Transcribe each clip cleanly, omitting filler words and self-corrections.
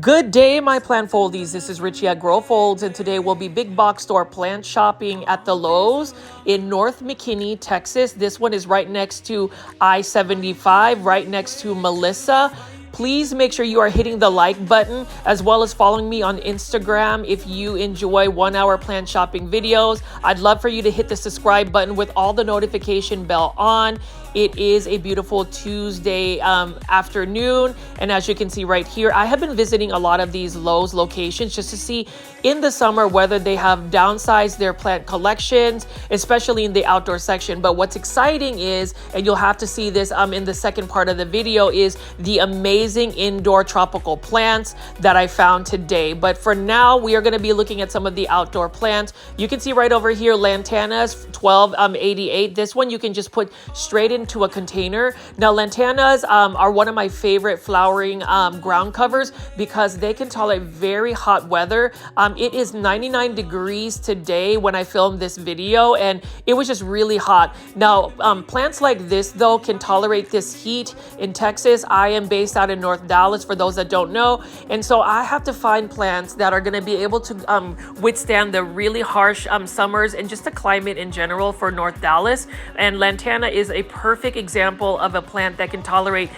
Good day, my plant foldies. This is Richie at Grow Folds, and today we'll be big box store plant shopping at the Lowe's in North McKinney, Texas. This one is right next to I-75, right next to Melissa. Please make sure you are hitting the like button as well as following me on Instagram if you enjoy 1 hour plant shopping videos. I'd love for you to hit the subscribe button with all the notification bell on. It is a beautiful Tuesday afternoon, and as you can see right here, I have been visiting a lot of these Lowe's locations just to see in the summer whether they have downsized their plant collections, especially in the outdoor section. But what's exciting is, and you'll have to see this in the second part of the video, is the amazing indoor tropical plants that I found today. But for now, we are going to be looking at some of the outdoor plants. You can see right over here, lantanas 1288. This one you can just put straight into a container. Now, lantanas are one of my favorite flowering ground covers because they can tolerate very hot weather. It is 99 degrees today when I filmed this video, and it was just really hot. Now, plants like this, though, can tolerate this heat in Texas. I am based out in North Dallas, for those that don't know, and so I have to find plants that are going to be able to withstand the really harsh summers and just the climate in general for North Dallas. And lantana is a perfect example of a plant that can tolerate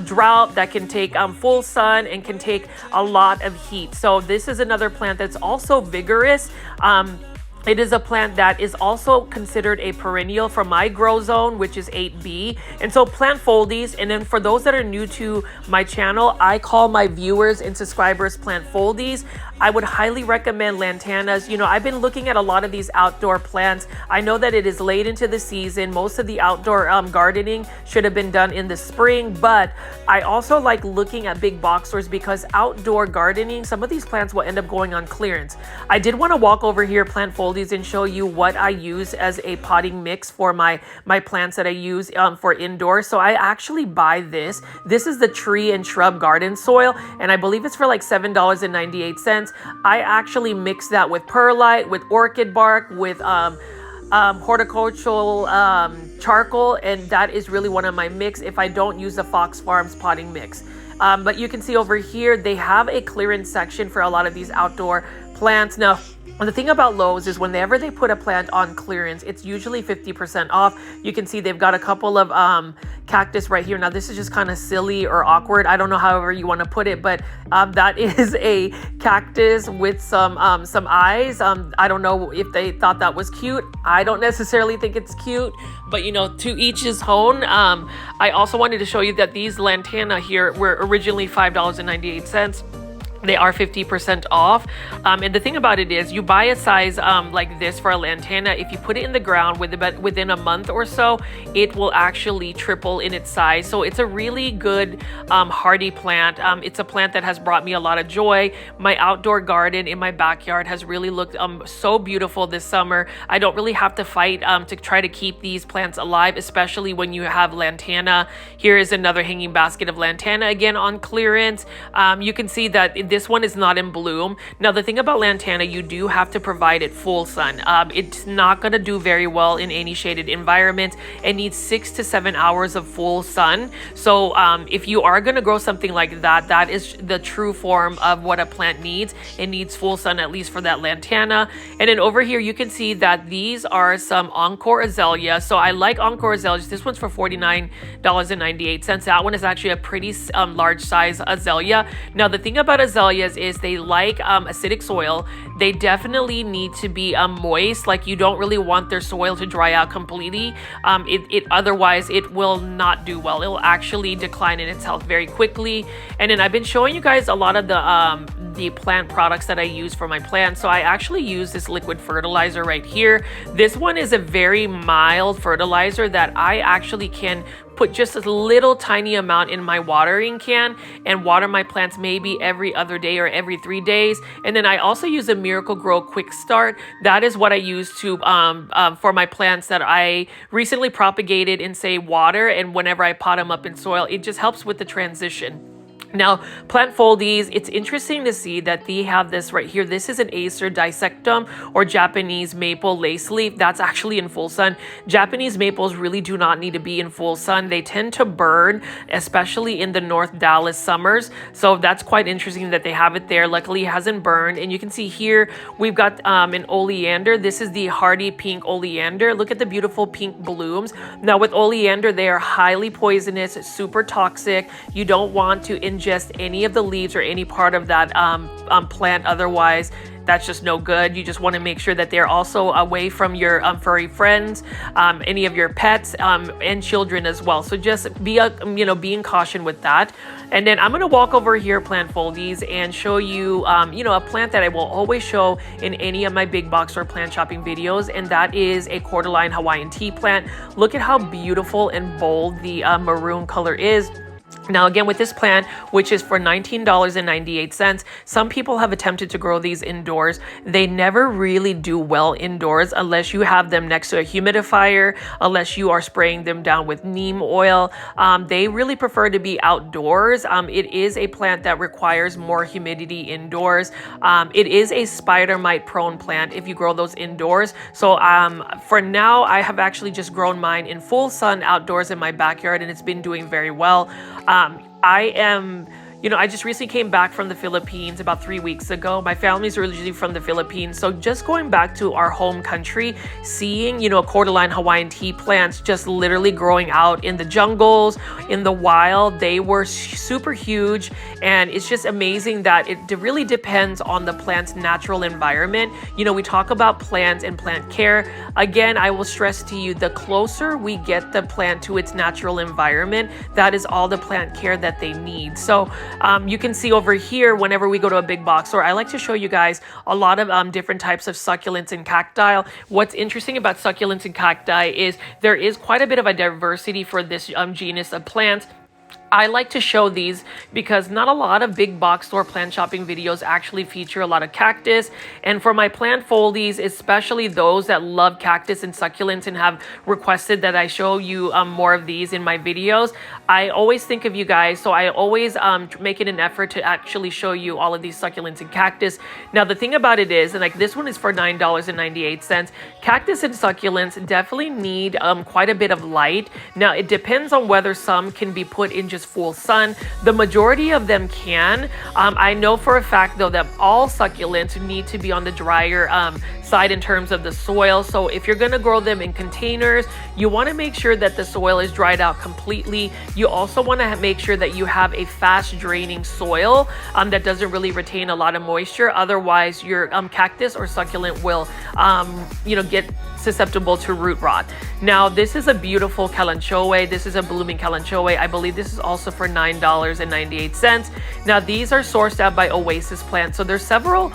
drought, that can take full sun and can take a lot of heat. So this is another plant that's also vigorous. It is a plant that is also considered a perennial for my grow zone, which is 8B. And so plant foldies, and then for those that are new to my channel, I call my viewers and subscribers plant foldies. I would highly recommend lantanas. You know, I've been looking at a lot of these outdoor plants. I know that it is late into the season. Most of the outdoor gardening should have been done in the spring, but I also like looking at big box stores because outdoor gardening, some of these plants will end up going on clearance. I did want to walk over here, plant foldies, and show you what I use as a potting mix for my plants that I use for indoors. So I actually buy this. This is the tree and shrub garden soil, and I believe it's for like $7.98. I actually mix that with perlite, with orchid bark, with horticultural charcoal, and that is really one of my mix if I don't use the Costa Farms potting mix. But you can see over here, they have a clearance section for a lot of these outdoor plants. Now, the thing about Lowe's is whenever they put a plant on clearance, it's usually 50% off. You can see they've got a couple of cactus right here. Now, this is just kind of silly or awkward. I don't know however you want to put it, but that is a cactus with some eyes. I don't know if they thought that was cute. I don't necessarily think it's cute, but you know, to each his own. I also wanted to show you that these lantana here were originally $5.98. They are 50% off. And the thing about it is, you buy a size like this for a lantana. If you put it in the ground within a month or so, it will actually triple in its size. So it's a really good hardy plant. It's a plant that has brought me a lot of joy. My outdoor garden in my backyard has really looked so beautiful this summer. I don't really have to fight to try to keep these plants alive, especially when you have lantana. Here is another hanging basket of lantana, again on clearance. You can see that this one is not in bloom. Now, the thing about lantana, you do have to provide it full sun. It's not going to do very well in any shaded environment. It needs 6 to 7 hours of full sun. So if you are going to grow something like that, that is the true form of what a plant needs. It needs full sun, at least for that lantana. And then over here, you can see that these are some Encore azaleas. So I like Encore azaleas. This one's for $49.98. That one is actually a pretty large size azalea. Now, the thing about azaleas is they like acidic soil. They definitely need to be moist. Like, you don't really want their soil to dry out completely. Otherwise it will not do well. It will actually decline in its health very quickly. And then I've been showing you guys a lot of the plant products that I use for my plants. So I actually use this liquid fertilizer right here. This one is a very mild fertilizer that I actually can put just a little tiny amount in my watering can and water my plants maybe every other day or every 3 days. And then I also use a Miracle Grow Quick Start. That is what I use to for my plants that I recently propagated in, say, water, and whenever I pot them up in soil, it just helps with the transition. Now, plant foldies, it's interesting to see that they have this right here. This is an Acer dissectum, or Japanese maple lace leaf. That's actually in full sun. Japanese maples really do not need to be in full sun. They tend to burn, especially in the North Dallas summers. So that's quite interesting that they have it there. Luckily, it hasn't burned. And you can see here, we've got an oleander. This is the hardy pink oleander. Look at the beautiful pink blooms. Now, with oleander, they are highly poisonous, super toxic. You don't want to ingest any of the leaves or any part of that plant. Otherwise, that's just no good. You just want to make sure that they're also away from your furry friends, any of your pets, and children as well. So just be in caution with that. And then I'm going to walk over here, plant foldies, and show you, a plant that I will always show in any of my big box store plant shopping videos, and that is a cordyline Hawaiian tea plant. Look at how beautiful and bold the maroon color is. Now, again, with this plant, which is for $19.98, some people have attempted to grow these indoors. They never really do well indoors unless you have them next to a humidifier, unless you are spraying them down with neem oil. They really prefer to be outdoors. It is a plant that requires more humidity indoors. It is a spider mite prone plant if you grow those indoors. So for now, I have actually just grown mine in full sun outdoors in my backyard, and it's been doing very well. I just recently came back from the Philippines about 3 weeks ago. My family's originally from the Philippines. So just going back to our home country, seeing, cordyline Hawaiian tea plants just literally growing out in the jungles, in the wild, they were super huge. And it's just amazing that it really depends on the plant's natural environment. We talk about plants and plant care. Again, I will stress to you, the closer we get the plant to its natural environment, that is all the plant care that they need. So you can see over here, whenever we go to a big box store, I like to show you guys a lot of different types of succulents and cacti. What's interesting about succulents and cacti is there is quite a bit of a diversity for this genus of plants. I like to show these because not a lot of big box store plant shopping videos actually feature a lot of cactus. And for my plant foldies, especially those that love cactus and succulents and have requested that I show you more of these in my videos, I always think of you guys. So I always make it an effort to actually show you all of these succulents and cactus. Now, the thing about it is, and like this one is for $9.98, cactus and succulents definitely need quite a bit of light. Now, it depends on whether some can be put in just full sun. The majority of them can. I know for a fact though that all succulents need to be on the drier side in terms of the soil. So if you're going to grow them in containers, you want to make sure that the soil is dried out completely. You also want to make sure that you have a fast draining soil that doesn't really retain a lot of moisture. Otherwise, your cactus or succulent will get susceptible to root rot. Now, this is a beautiful kalanchoe. This is a blooming kalanchoe. I believe this is also for $9.98. Now, these are sourced out by Oasis Plants. So there's several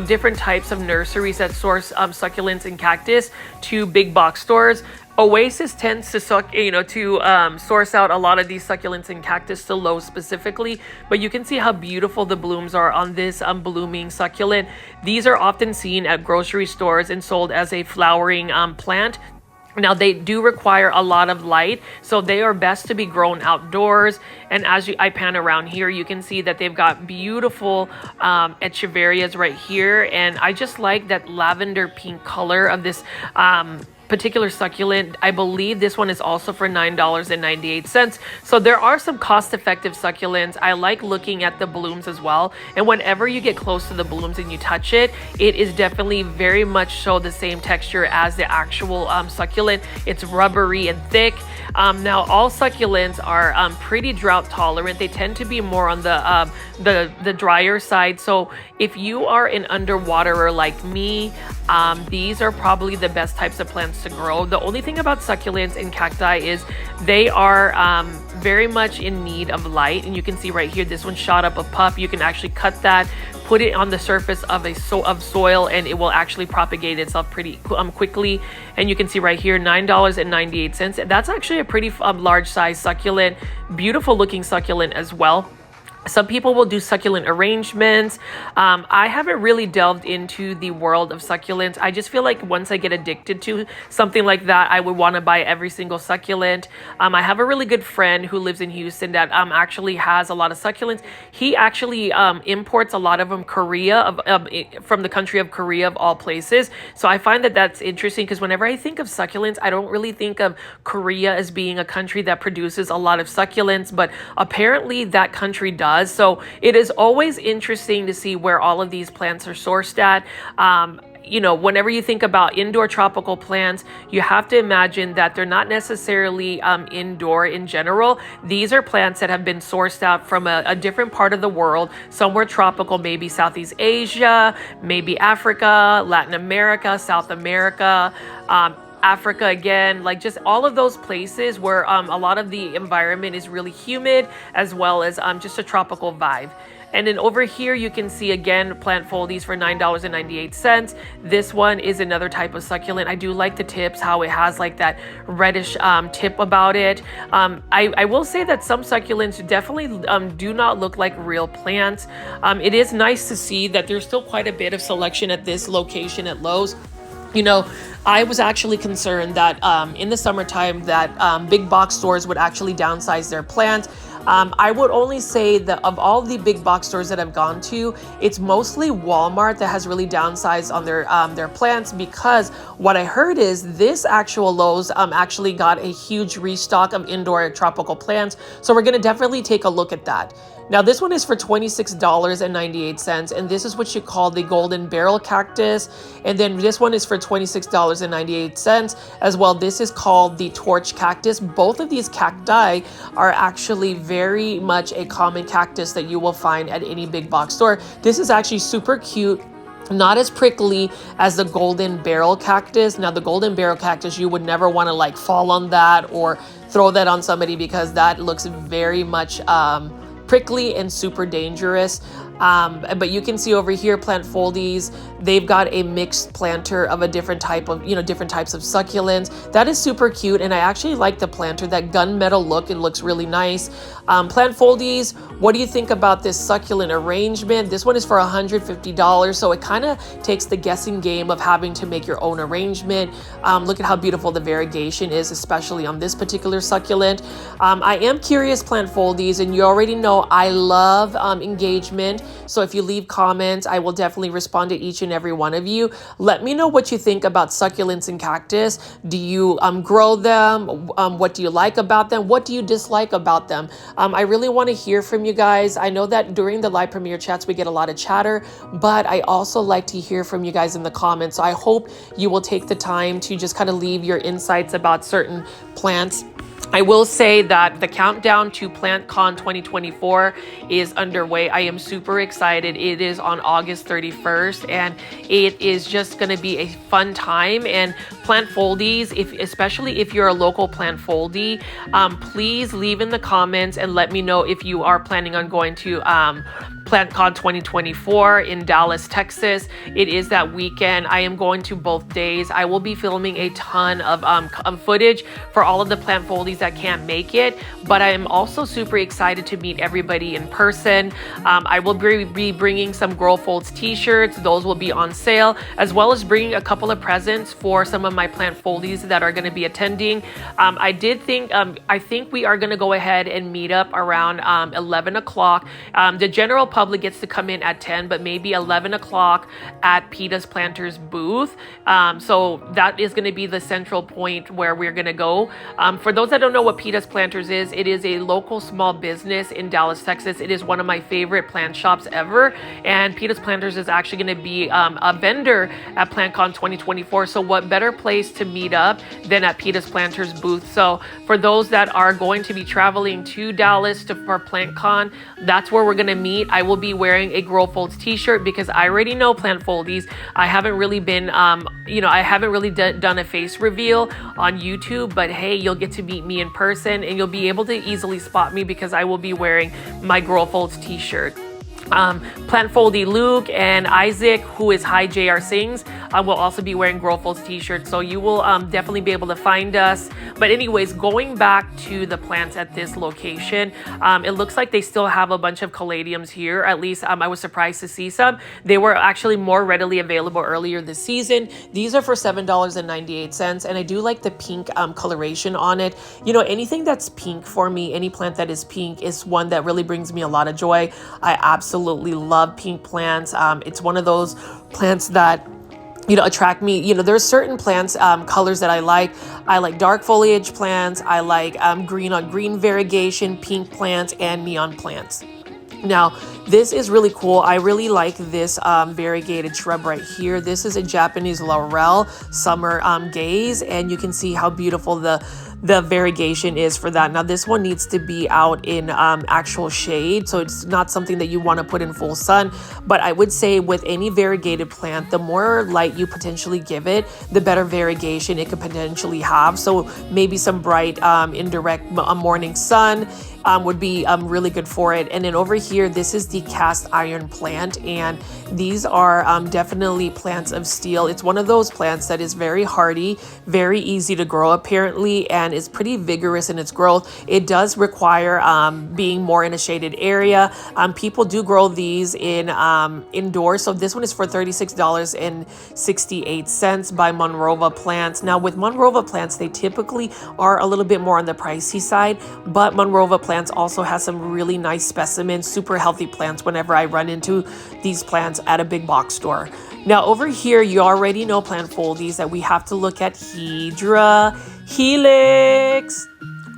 different types of nurseries that source succulents and cactus to big box stores. Oasis tends to source out a lot of these succulents and cactus to Lowe specifically, but you can see how beautiful the blooms are on this blooming succulent. These are often seen at grocery stores and sold as a flowering plant. Now, they do require a lot of light, so they are best to be grown outdoors. And as I pan around here, you can see that they've got beautiful echeverias right here. And I just like that lavender pink color of this particular succulent. I believe this one is also for $9.98. So there are some cost-effective succulents. I like looking at the blooms as well. And whenever you get close to the blooms and you touch it, it is definitely very much so the same texture as the actual succulent. It's rubbery and thick. Now, all succulents are pretty drought tolerant. They tend to be more on the drier side. So if you are an underwaterer like me, these are probably the best types of plants to grow. The only thing about succulents and cacti is they are very much in need of light. And you can see right here, this one shot up a puff. You can actually cut that, put it on the surface of soil, and it will actually propagate itself pretty quickly. And you can see right here, $9.98. That's actually a pretty large size succulent, beautiful looking succulent as well. Some people will do succulent arrangements. I haven't really delved into the world of succulents. I just feel like once I get addicted to something like that, I would want to buy every single succulent. I have a really good friend who lives in Houston that actually has a lot of succulents. He actually imports a lot of them from the country of Korea, of all places. So I find that that's interesting because whenever I think of succulents, I don't really think of Korea as being a country that produces a lot of succulents, but apparently that country does. So it is always interesting to see where all of these plants are sourced at. You know, whenever you think about indoor tropical plants, you have to imagine that they're not necessarily indoor in general. These are plants that have been sourced out from a different part of the world, somewhere tropical, maybe Southeast Asia, maybe Africa, Latin America, South America, Africa again, like just all of those places where a lot of the environment is really humid, as well as just a tropical vibe. And then over here, you can see again, plant foldies for $9.98. This one is another type of succulent. I do like the tips, how it has like that reddish tip about it. I will say that some succulents definitely do not look like real plants. It is nice to see that there's still quite a bit of selection at this location at Lowe's. You know, I was actually concerned that in the summertime that big box stores would actually downsize their plants. I would only say that of all the big box stores that I've gone to, it's mostly Walmart that has really downsized on their plants, because what I heard is this actual Lowe's actually got a huge restock of indoor tropical plants. So we're going to definitely take a look at that. Now this one is for $26.98, and this is what you call the golden barrel cactus. And then this one is for $26.98 as well. This is called the torch cactus. Both of these cacti are actually very much a common cactus that you will find at any big box store. This is actually super cute. Not as prickly as the golden barrel cactus. Now the golden barrel cactus, you would never want to like fall on that or throw that on somebody, because that looks very much prickly and super dangerous. But you can see over here, plant foldies, they've got a mixed planter of a different type of, different types of succulents. That is super cute. And I actually like the planter, that gunmetal look. It looks really nice. Plant foldies, what do you think about this succulent arrangement? This one is for $150. So it kind of takes the guessing game of having to make your own arrangement. Look at how beautiful the variegation is, especially on this particular succulent. I am curious, plant foldies, and you already know I love engagement. So if you leave comments, I will definitely respond to each and every one of you. Let me know what you think about succulents and cactus. Do you grow them? What do you like about them? What do you dislike about them? I really want to hear from you guys. I know that during the live premiere chats, we get a lot of chatter, but I also like to hear from you guys in the comments. So I hope you will take the time to just kind of leave your insights about certain plants. I will say that the countdown to PlantCon 2024 is underway. I am super excited. It is on August 31st, and it is just going to be a fun time. And plant foldies, especially if you're a local plant foldie, please leave in the comments and let me know if you are planning on going to PlantCon 2024 in Dallas, Texas. It is that weekend. I am going to both days. I will be filming a ton of footage for all of the plant foldies that can't make it, but I am also super excited to meet everybody in person. I will be bringing some Grow Folds t-shirts. Those will be on sale, as well as bringing a couple of presents for some of my plant foldies that are going to be attending. I think we are going to go ahead and meet up around 11 o'clock. The general public gets to come in at 10, but maybe 11 o'clock at PETA's Planters booth. So that is going to be the central point where we're going to go. For those that don't know what PETA's Planters is, it is a local small business in Dallas, Texas. It is one of my favorite plant shops ever. And PETA's Planters is actually going to be a vendor at PlantCon 2024. So what better place to meet up than at PETA's Planters booth? So for those that are going to be traveling to Dallas for PlantCon, that's where we're going to meet. I will be wearing a Grow Folds t-shirt because I already know plant foldies. I haven't really been, I haven't really done a face reveal on YouTube, but hey, you'll get to meet me in person and you'll be able to easily spot me because I will be wearing my Grow Folds t-shirt. Plantfoldy Luke and Isaac, who is Hi JR Sings, will also be wearing Growfolds t-shirts, so you will definitely be able to find us. But anyways, going back to the plants at this location, it looks like they still have a bunch of caladiums here. At least I was surprised to see some. They were actually more readily available earlier this season. These are for $7.98, and I do like the pink coloration on it. You know, anything that's pink for me, any plant that is pink is one that really brings me a lot of joy. I absolutely love pink plants. It's one of those plants that, you know, attract me. You know, there's certain plants, colors that I like. I like dark foliage plants. I like green on green variegation, pink plants, and neon plants. Now, this is really cool. I really like this variegated shrub right here. This is a Japanese laurel summer gaze, and you can see how beautiful the variegation is for that. Now, this one needs to be out in actual shade, so it's not something that you want to put in full sun. But I would say with any variegated plant, the more light you potentially give it, the better variegation it could potentially have. So maybe some bright indirect morning sun would be really good for it. And then over here, this is the cast iron plant, and these are definitely plants of steel. It's one of those plants that is very hardy, very easy to grow apparently, and is pretty vigorous in its growth. It does require being more in a shaded area. People do grow these in indoors. So this one is for $36.68 by Monrova Plants. Now with Monrova Plants, they typically are a little bit more on the pricey side, but Monrova Plants also has some really nice specimens, super healthy plants whenever I run into these plants at a big box store. Now over here, you already know Plantfoldies that we have to look at Hydra Helix.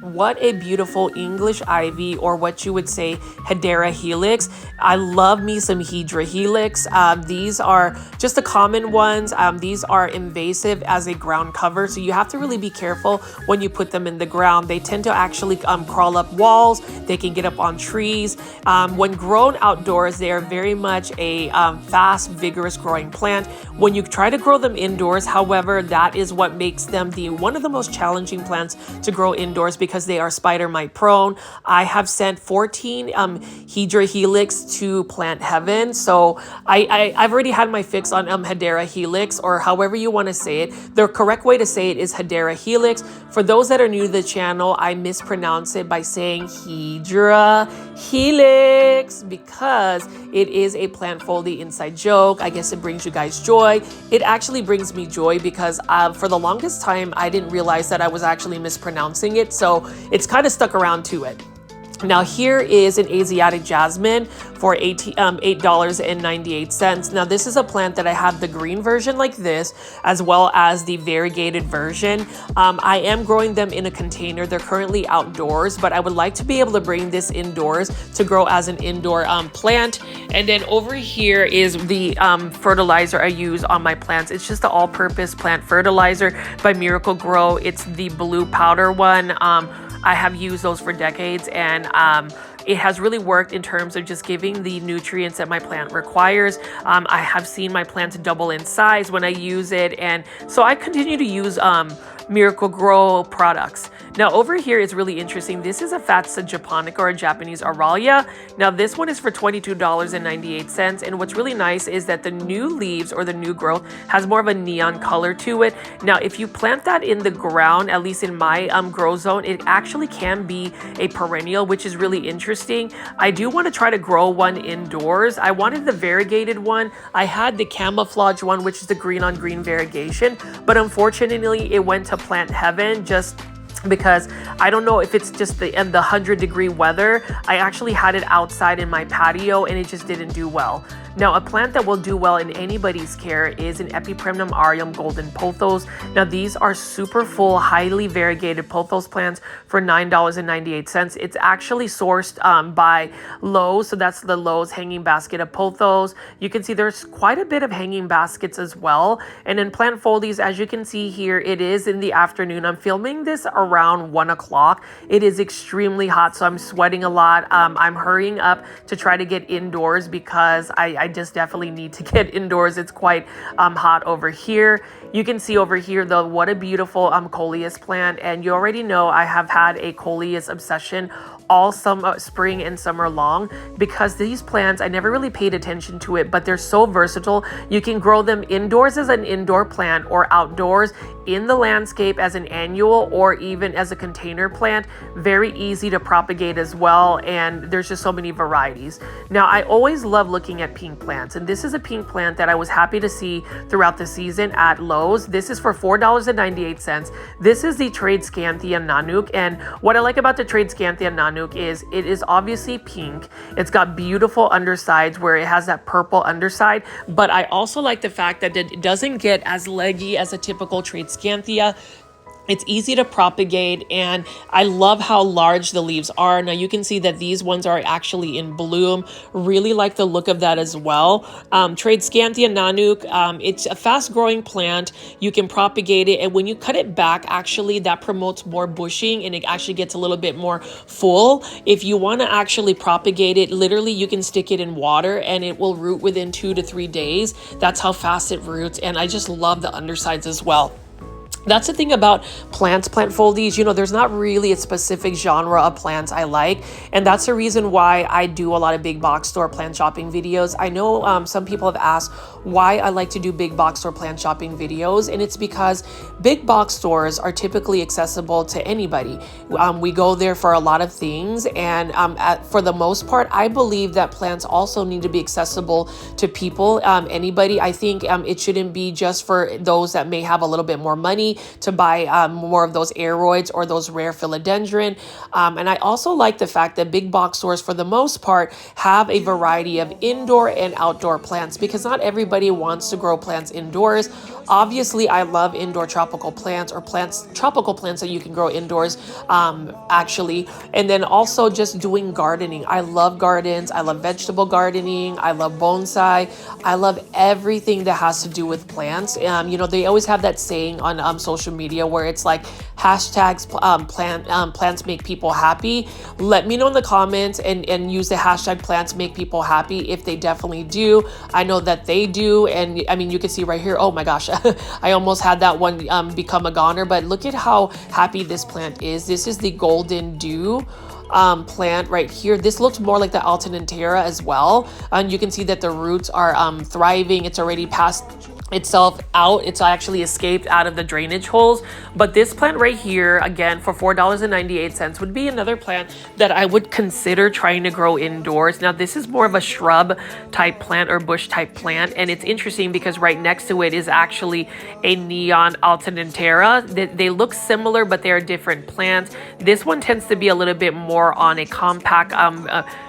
What a beautiful English ivy, or what you would say Hedera helix. I love me some Hydra helix. These are just the common ones. These are invasive as a ground cover, so you have to really be careful when you put them in the ground. They tend to actually crawl up walls. They can get up on trees. When grown outdoors, they are very much a fast, vigorous growing plant. When you try to grow them indoors, however, that is what makes them one of the most challenging plants to grow indoors, because they are spider mite prone. I have sent 14 Hydra helix to Plant Heaven, so I've already had my fix on Hedera helix, or however you want to say it. The correct way to say it is Hedera helix. For those that are new to the channel, I mispronounce it by saying Hydra helix because it is a Plantfoldy inside joke. I guess it brings you guys joy. It actually brings me joy because for the longest time, I didn't realize that I was actually mispronouncing it, so it's kind of stuck around to it. Now here is an Asiatic jasmine for $8.98. Now this is a plant that I have the green version like this, as well as the variegated version. I am growing them in a container. They're currently outdoors, but I would like to be able to bring this indoors to grow as an indoor plant. And then over here is the fertilizer I use on my plants. It's just the all-purpose plant fertilizer by Miracle Grow. It's the blue powder one. I have used those for decades, and it has really worked in terms of just giving the nutrients that my plant requires. I have seen my plants double in size when I use it, and so I continue to use Miracle Grow products. Now over here is really interesting. This is a Fatsa japonica, or a Japanese Aralia. Now this one is for $22.98, and what's really nice is that the new leaves, or the new growth, has more of a neon color to it. Now if you plant that in the ground, at least in my grow zone, it actually can be a perennial, which is really interesting. I do want to try to grow one indoors. I wanted the variegated one. I had the camouflage one, which is the green on green variegation, but unfortunately it went to Plant Heaven just because I don't know if it's just the 100-degree weather. I actually had it outside in my patio, and it just didn't do well. Now, a plant that will do well in anybody's care is an Epipremnum aureum golden pothos. Now, these are super full, highly variegated pothos plants for $9.98. It's actually sourced by Lowe, so that's the Lowe's hanging basket of pothos. You can see there's quite a bit of hanging baskets as well. And in Plantfoldies, as you can see here, it is in the afternoon. I'm filming this around 1 o'clock. It is extremely hot, so I'm sweating a lot. I'm hurrying up to try to get indoors because I just definitely need to get indoors. It's quite hot over here. You can see over here though, what a beautiful coleus plant. And you already know I have had a coleus obsession all spring and summer long, because these plants, I never really paid attention to it, but they're so versatile. You can grow them indoors as an indoor plant or outdoors in the landscape as an annual or even as a container plant. Very easy to propagate as well, and there's just so many varieties. Now, I always love looking at pink plants, and this is a pink plant that I was happy to see throughout the season at Lowe's. This is for $4.98. This is the Trade Scanthia Nanook, and what I like about the Trade Scanthia Nanook is it is obviously pink. It's got beautiful undersides where it has that purple underside, but I also like the fact that it doesn't get as leggy as a typical Trade Scanthia. It's easy to propagate, and I love how large the leaves are. Now you can see that these ones are actually in bloom. Really like the look of that as well. Trade Scanthia Nanook, it's a fast growing plant. You can propagate it, and when you cut it back, actually that promotes more bushing and it actually gets a little bit more full. If you want to actually propagate it, literally you can stick it in water and it will root within 2 to 3 days. That's how fast it roots, and I just love the undersides as well. That's the thing about plants, plant foldies, you know, there's not really a specific genre of plants I like. And that's the reason why I do a lot of big box store plant shopping videos. I know some people have asked why I like to do big box store plant shopping videos. And it's because big box stores are typically accessible to anybody. We go there for a lot of things. And for the most part, I believe that plants also need to be accessible to people, anybody. I think it shouldn't be just for those that may have a little bit more money to buy more of those aeroids or those rare philodendron. And I also like the fact that big box stores, for the most part, have a variety of indoor and outdoor plants, because not everybody wants to grow plants indoors. Obviously, I love indoor tropical plants, or tropical plants that you can grow indoors, actually. And then also just doing gardening. I love gardens. I love vegetable gardening. I love bonsai. I love everything that has to do with plants. You know, they always have that saying on social media where it's like hashtags plants make people happy. Let me know in the comments and use the hashtag plants make people happy if they definitely do. I know that they do. And I mean, you can see right here, oh my gosh, I almost had that one become a goner, but look at how happy this plant is. This is the Golden Dew plant right here. This looks more like the Alternatera as well. And you can see that the roots are thriving. It's already passed itself out. It's actually escaped out of the drainage holes. But this plant right here, again, for $4.98 would be another plant that I would consider trying to grow indoors. Now, this is more of a shrub type plant or bush type plant. And it's interesting because right next to it is actually a neon Alternatera. They look similar, but they are different plants. This one tends to be a little bit more on a compact,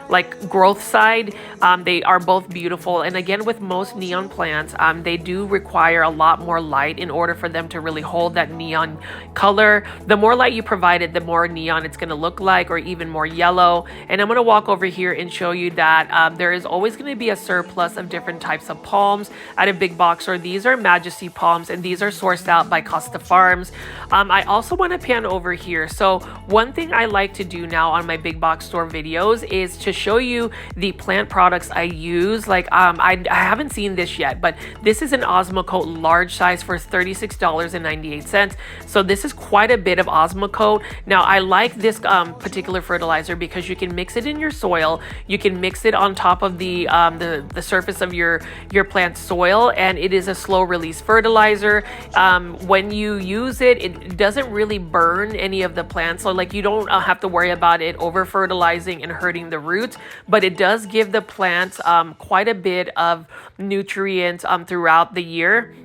like growth side. They are both beautiful. And again, with most neon plants, they do require a lot more light in order for them to really hold that neon color. The more light you provide it, the more neon it's going to look like, or even more yellow. And I'm going to walk over here and show you that there is always going to be a surplus of different types of palms at a big box store. These are Majesty palms, and these are sourced out by Costa Farms. I also want to pan over here. So one thing I like to do now on my big box store videos is to show you the plant products I use. Like I haven't seen this yet, but this is an Osmocote large size for $36.98. So this is quite a bit of Osmocote. Now I like this particular fertilizer because you can mix it in your soil. You can mix it on top of the surface of your plant soil, and it is a slow release fertilizer. When you use it, it doesn't really burn any of the plants. So like you don't have to worry about it over fertilizing and hurting the roots, but it does give the plants quite a bit of nutrients throughout the year.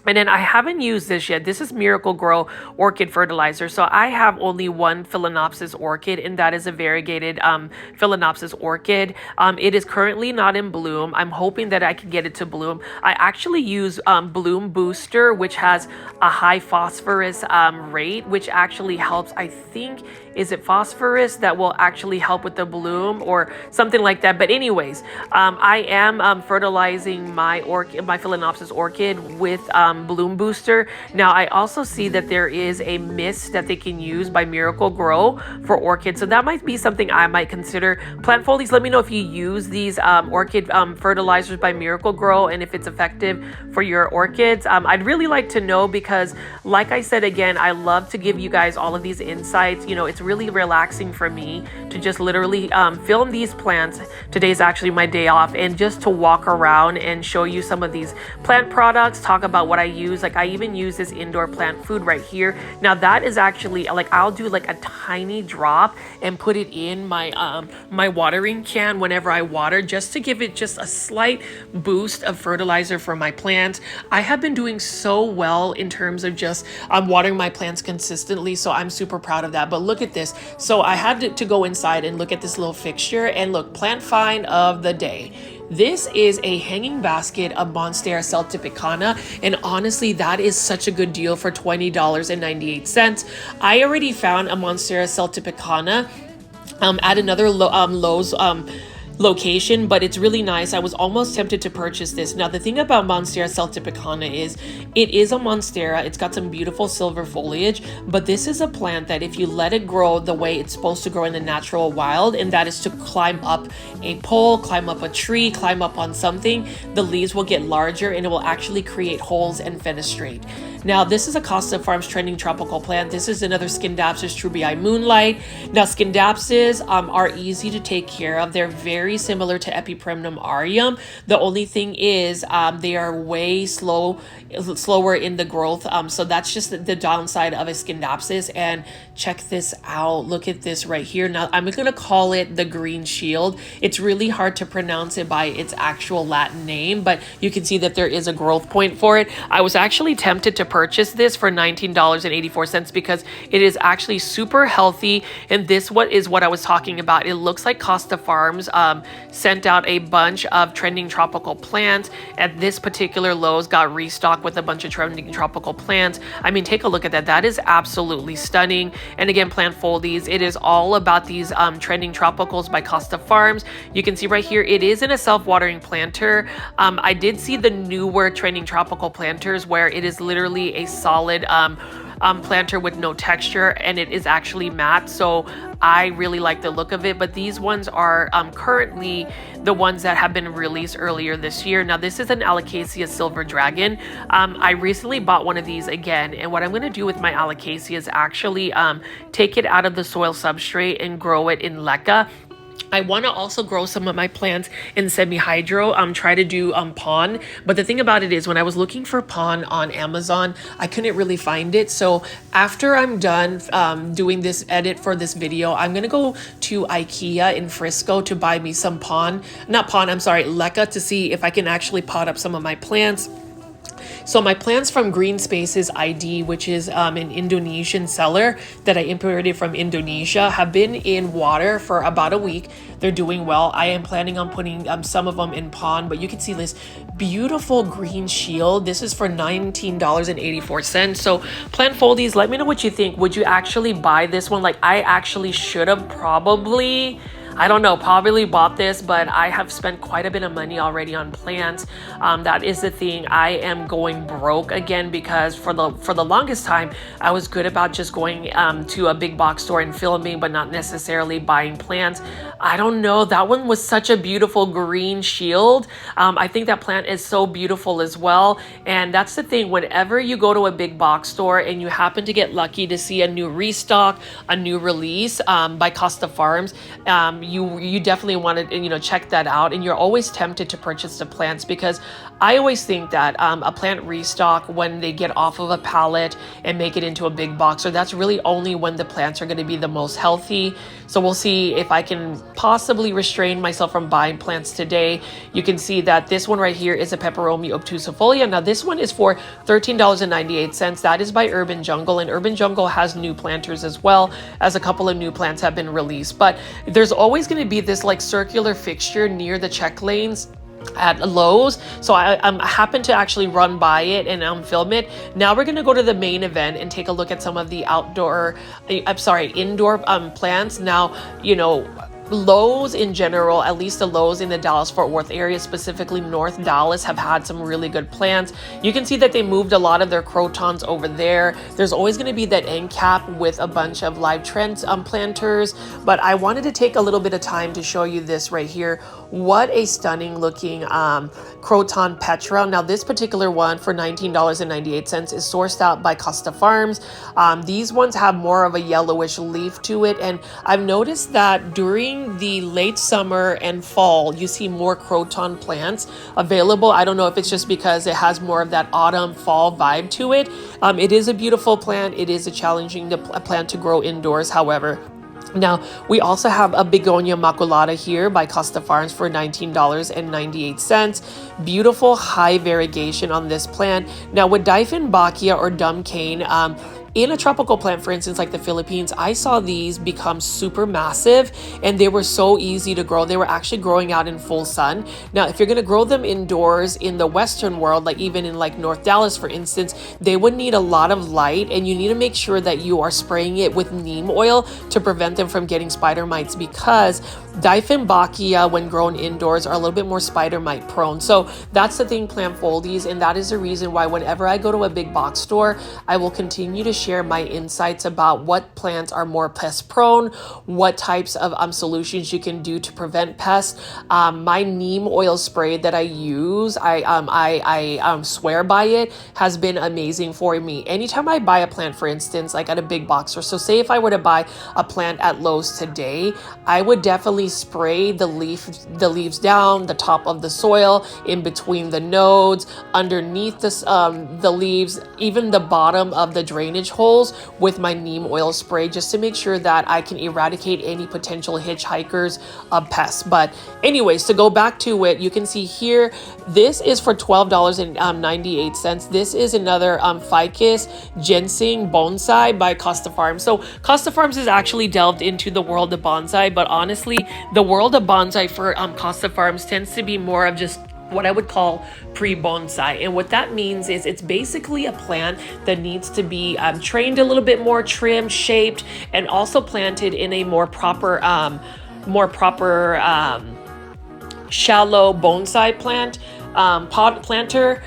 And then I haven't used this yet. This is Miracle Grow orchid fertilizer. So I have only one Phalaenopsis orchid, and that is a variegated Phalaenopsis orchid. It is currently not in bloom. I'm hoping that I can get it to bloom. I actually use Bloom Booster, which has a high phosphorus rate, which actually helps, I think, is it phosphorus that will actually help with the bloom or something like that? But anyways, I am fertilizing my Phalaenopsis orchid with Bloom Booster. Now, I also see that there is a mist that they can use by Miracle Grow for orchids. So that might be something I might consider. Plant Foldies, let me know if you use these orchid fertilizers by Miracle Grow and if it's effective for your orchids. I'd really like to know because, like I said, again, I love to give you guys all of these insights. You know, it's really relaxing for me to just literally film these plants. Today's actually my day off, and just to walk around and show you some of these plant products, talk about what I use. Like I even use this indoor plant food right here. Now that is actually like, I'll do like a tiny drop and put it in my my watering can whenever I water, just to give it just a slight boost of fertilizer for my plants. I have been doing so well in terms of just watering my plants consistently, so I'm super proud of that. But look at this. So I had to go inside and look at this little fixture, and look, plant find of the day. This is a hanging basket of Monstera celtipicana, and honestly, that is such a good deal for $20.98. I already found a Monstera celtipicana at another Lowe's location, but it's really nice. I was almost tempted to purchase this. Now the thing about Monstera celtipicana is it is a monstera. It's got some beautiful silver foliage, but this is a plant that if you let it grow the way it's supposed to grow in the natural wild, and that is to climb up a pole, climb up a tree, climb up on something, the leaves will get larger and it will actually create holes and fenestrate. Now this is a Costa Farms Trending Tropical plant. This is another Scindapsus trubii moonlight. Now Scindapsus are easy to take care of. They're very similar to Epipremnum aureum. The only thing is they are way slower in the growth. So that's just the downside of a Scindapsus. And check this out. Look at this right here. Now I'm going to call it the green shield. It's really hard to pronounce it by its actual Latin name, but you can see that there is a growth point for it. I was actually tempted to purchase this for $19.84 because it is actually super healthy, and this is what I was talking about. It looks like Costa Farms sent out a bunch of trending tropical plants, and this particular Lowe's got restocked with a bunch of trending tropical plants. I mean, take a look at that. That is absolutely stunning. And again, Plantfoldies, it is all about these trending tropicals by Costa Farms. You can see right here, it is in a self-watering planter. I did see the newer trending tropical planters where it is literally a solid planter with no texture, and it is actually matte, so I really like the look of it. But these ones are currently the ones that have been released earlier this year. Now this is an Alocasia Silver Dragon. I recently bought one of these again, and what I'm going to do with my Alocasia is actually take it out of the soil substrate and grow it in leca. I want to also grow some of my plants in semi-hydro, try to do pon. But the thing about it is, when I was looking for pon on Amazon, I couldn't really find it. So after I'm done doing this edit for this video, I'm going to go to IKEA in Frisco to buy me some leca, to see if I can actually pot up some of my plants. So my plants from Green Spaces ID, which is an Indonesian seller that I imported from Indonesia, have been in water for about a week. They're doing well. I am planning on putting some of them in pond, but you can see this beautiful green shield. This is for $19.84. So Plantfoldies, let me know what you think. Would you actually buy this one? Like, I actually should have probably bought this, but I have spent quite a bit of money already on plants. That is the thing. I am going broke again because for the longest time, I was good about just going to a big box store and filming, but not necessarily buying plants. I don't know. That one was such a beautiful green shield. I think that plant is so beautiful as well. And that's the thing. Whenever you go to a big box store and you happen to get lucky to see a new restock, a new release by Costa Farms, you definitely want to check that out. And you're always tempted to purchase the plants, because I always think that a plant restock, when they get off of a pallet and make it into a big box, or that's really only when the plants are going to be the most healthy. So we'll see if I can possibly restrain myself from buying plants today. You can see that this one right here is a Peperomia obtusifolia. Now this one is for $13.98. That is by Urban Jungle, and Urban Jungle has new planters as well, as a couple of new plants have been released. But there's always going to be this like circular fixture near the check lanes at Lowe's, so I happened to actually run by it and film it. Now we're gonna go to the main event and take a look at some of the indoor plants. Now, Lowe's in general, at least the Lowe's in the Dallas-Fort Worth area, specifically North Dallas, have had some really good plants. You can see that they moved a lot of their crotons over there. There's always going to be that end cap with a bunch of live trends planters, but I wanted to take a little bit of time to show you this right here. What a stunning looking croton petra. Now this particular one for $19.98 is sourced out by Costa Farms. These ones have more of a yellowish leaf to it, and I've noticed that during the late summer and fall, you see more croton plants available. I don't know if it's just because it has more of that autumn fall vibe to it. It is a beautiful plant. It is a challenging plant to grow indoors, however. Now, we also have a begonia maculata here by Costa Farms for $19.98. Beautiful high variegation on this plant. Now, with Dieffenbachia or dumb cane, in a tropical plant, for instance, like the Philippines, I saw these become super massive and they were so easy to grow. They were actually growing out in full sun. Now, if you're going to grow them indoors in the Western world, like even in like North Dallas, for instance, they would need a lot of light, and you need to make sure that you are spraying it with neem oil to prevent them from getting spider mites, because Dieffenbachia, when grown indoors, are a little bit more spider mite prone. So that's the thing, plant foldies, and that is the reason why whenever I go to a big box store, I will continue to share my insights about what plants are more pest prone, what types of solutions you can do to prevent pests. My neem oil spray that I use, I swear by it, has been amazing for me. Anytime I buy a plant, for instance, like at a big box store, so say if I were to buy a plant at Lowe's today, I would definitely spray the leaves down, the top of the soil, in between the nodes, underneath the leaves, even the bottom of the drainage holes with my neem oil spray, just to make sure that I can eradicate any potential hitchhikers of pests. But anyways, to go back to it, you can see here, this is for $12.98. This is another ficus ginseng bonsai by Costa Farms. So Costa Farms has actually delved into the world of bonsai, but honestly, the world of bonsai for Costa Farms tends to be more of just what I would call pre-bonsai. And what that means is it's basically a plant that needs to be trained a little bit more, trimmed, shaped, and also planted in a more proper shallow bonsai plant pot planter.